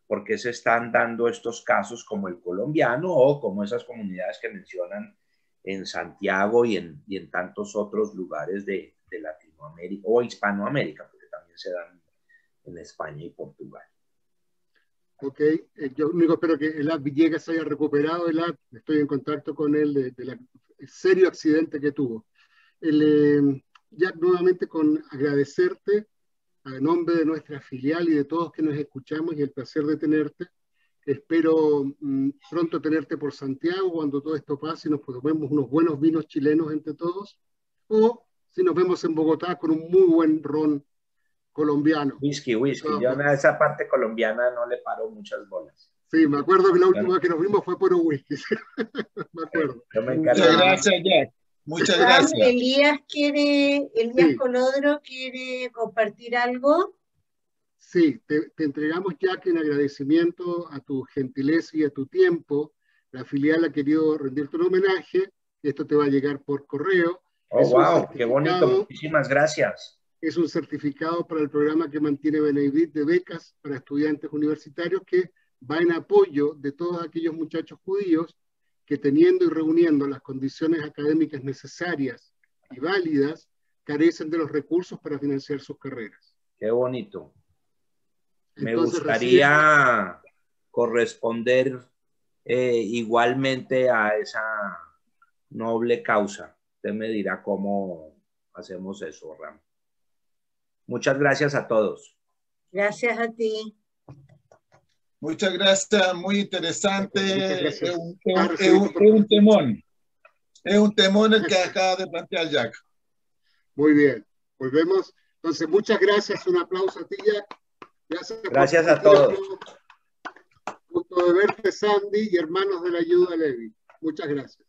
porque se están dando estos casos como el colombiano o como esas comunidades que mencionan en Santiago y en tantos otros lugares de Latinoamérica o Hispanoamérica, porque también se dan en España y Portugal. Ok, yo único espero que Elad Villegas se haya recuperado. Elad, estoy en contacto con él del serio accidente que tuvo. Ya nuevamente con agradecerte a nombre de nuestra filial y de todos que nos escuchamos y el placer de tenerte. Espero pronto tenerte por Santiago cuando todo esto pase y nos tomemos unos buenos vinos chilenos entre todos, o si nos vemos en Bogotá con un muy buen ron colombiano. Whisky. Yo a esa parte colombiana no le paro muchas bolas. Sí, me acuerdo que la última vez que nos vimos fue por un whisky. Me acuerdo. Muchas gracias, Jack. Muchas gracias. Elías sí. Colodro quiere compartir algo. Sí, te entregamos, Jack, en agradecimiento a tu gentileza y a tu tiempo. La filial ha querido rendirte un homenaje. Esto te va a llegar por correo. Oh, wow, qué bonito. Muchísimas gracias. Es un certificado para el programa que mantiene Benedit de becas para estudiantes universitarios que va en apoyo de todos aquellos muchachos judíos que, teniendo y reuniendo las condiciones académicas necesarias y válidas, carecen de los recursos para financiar sus carreras. Qué bonito. Me gustaría corresponder igualmente a esa noble causa. Usted me dirá cómo hacemos eso, Ram. Muchas gracias a todos. Gracias a ti. Muchas gracias, muy interesante. Gracias. Es un temón. Es un temón el que acaba de plantear Jack. Muy bien. Volvemos. Entonces, muchas gracias. Un aplauso a ti, Jack. Gracias a todos. Gusto de verte, Sandy, y hermanos de la ayuda, Levi. Muchas gracias.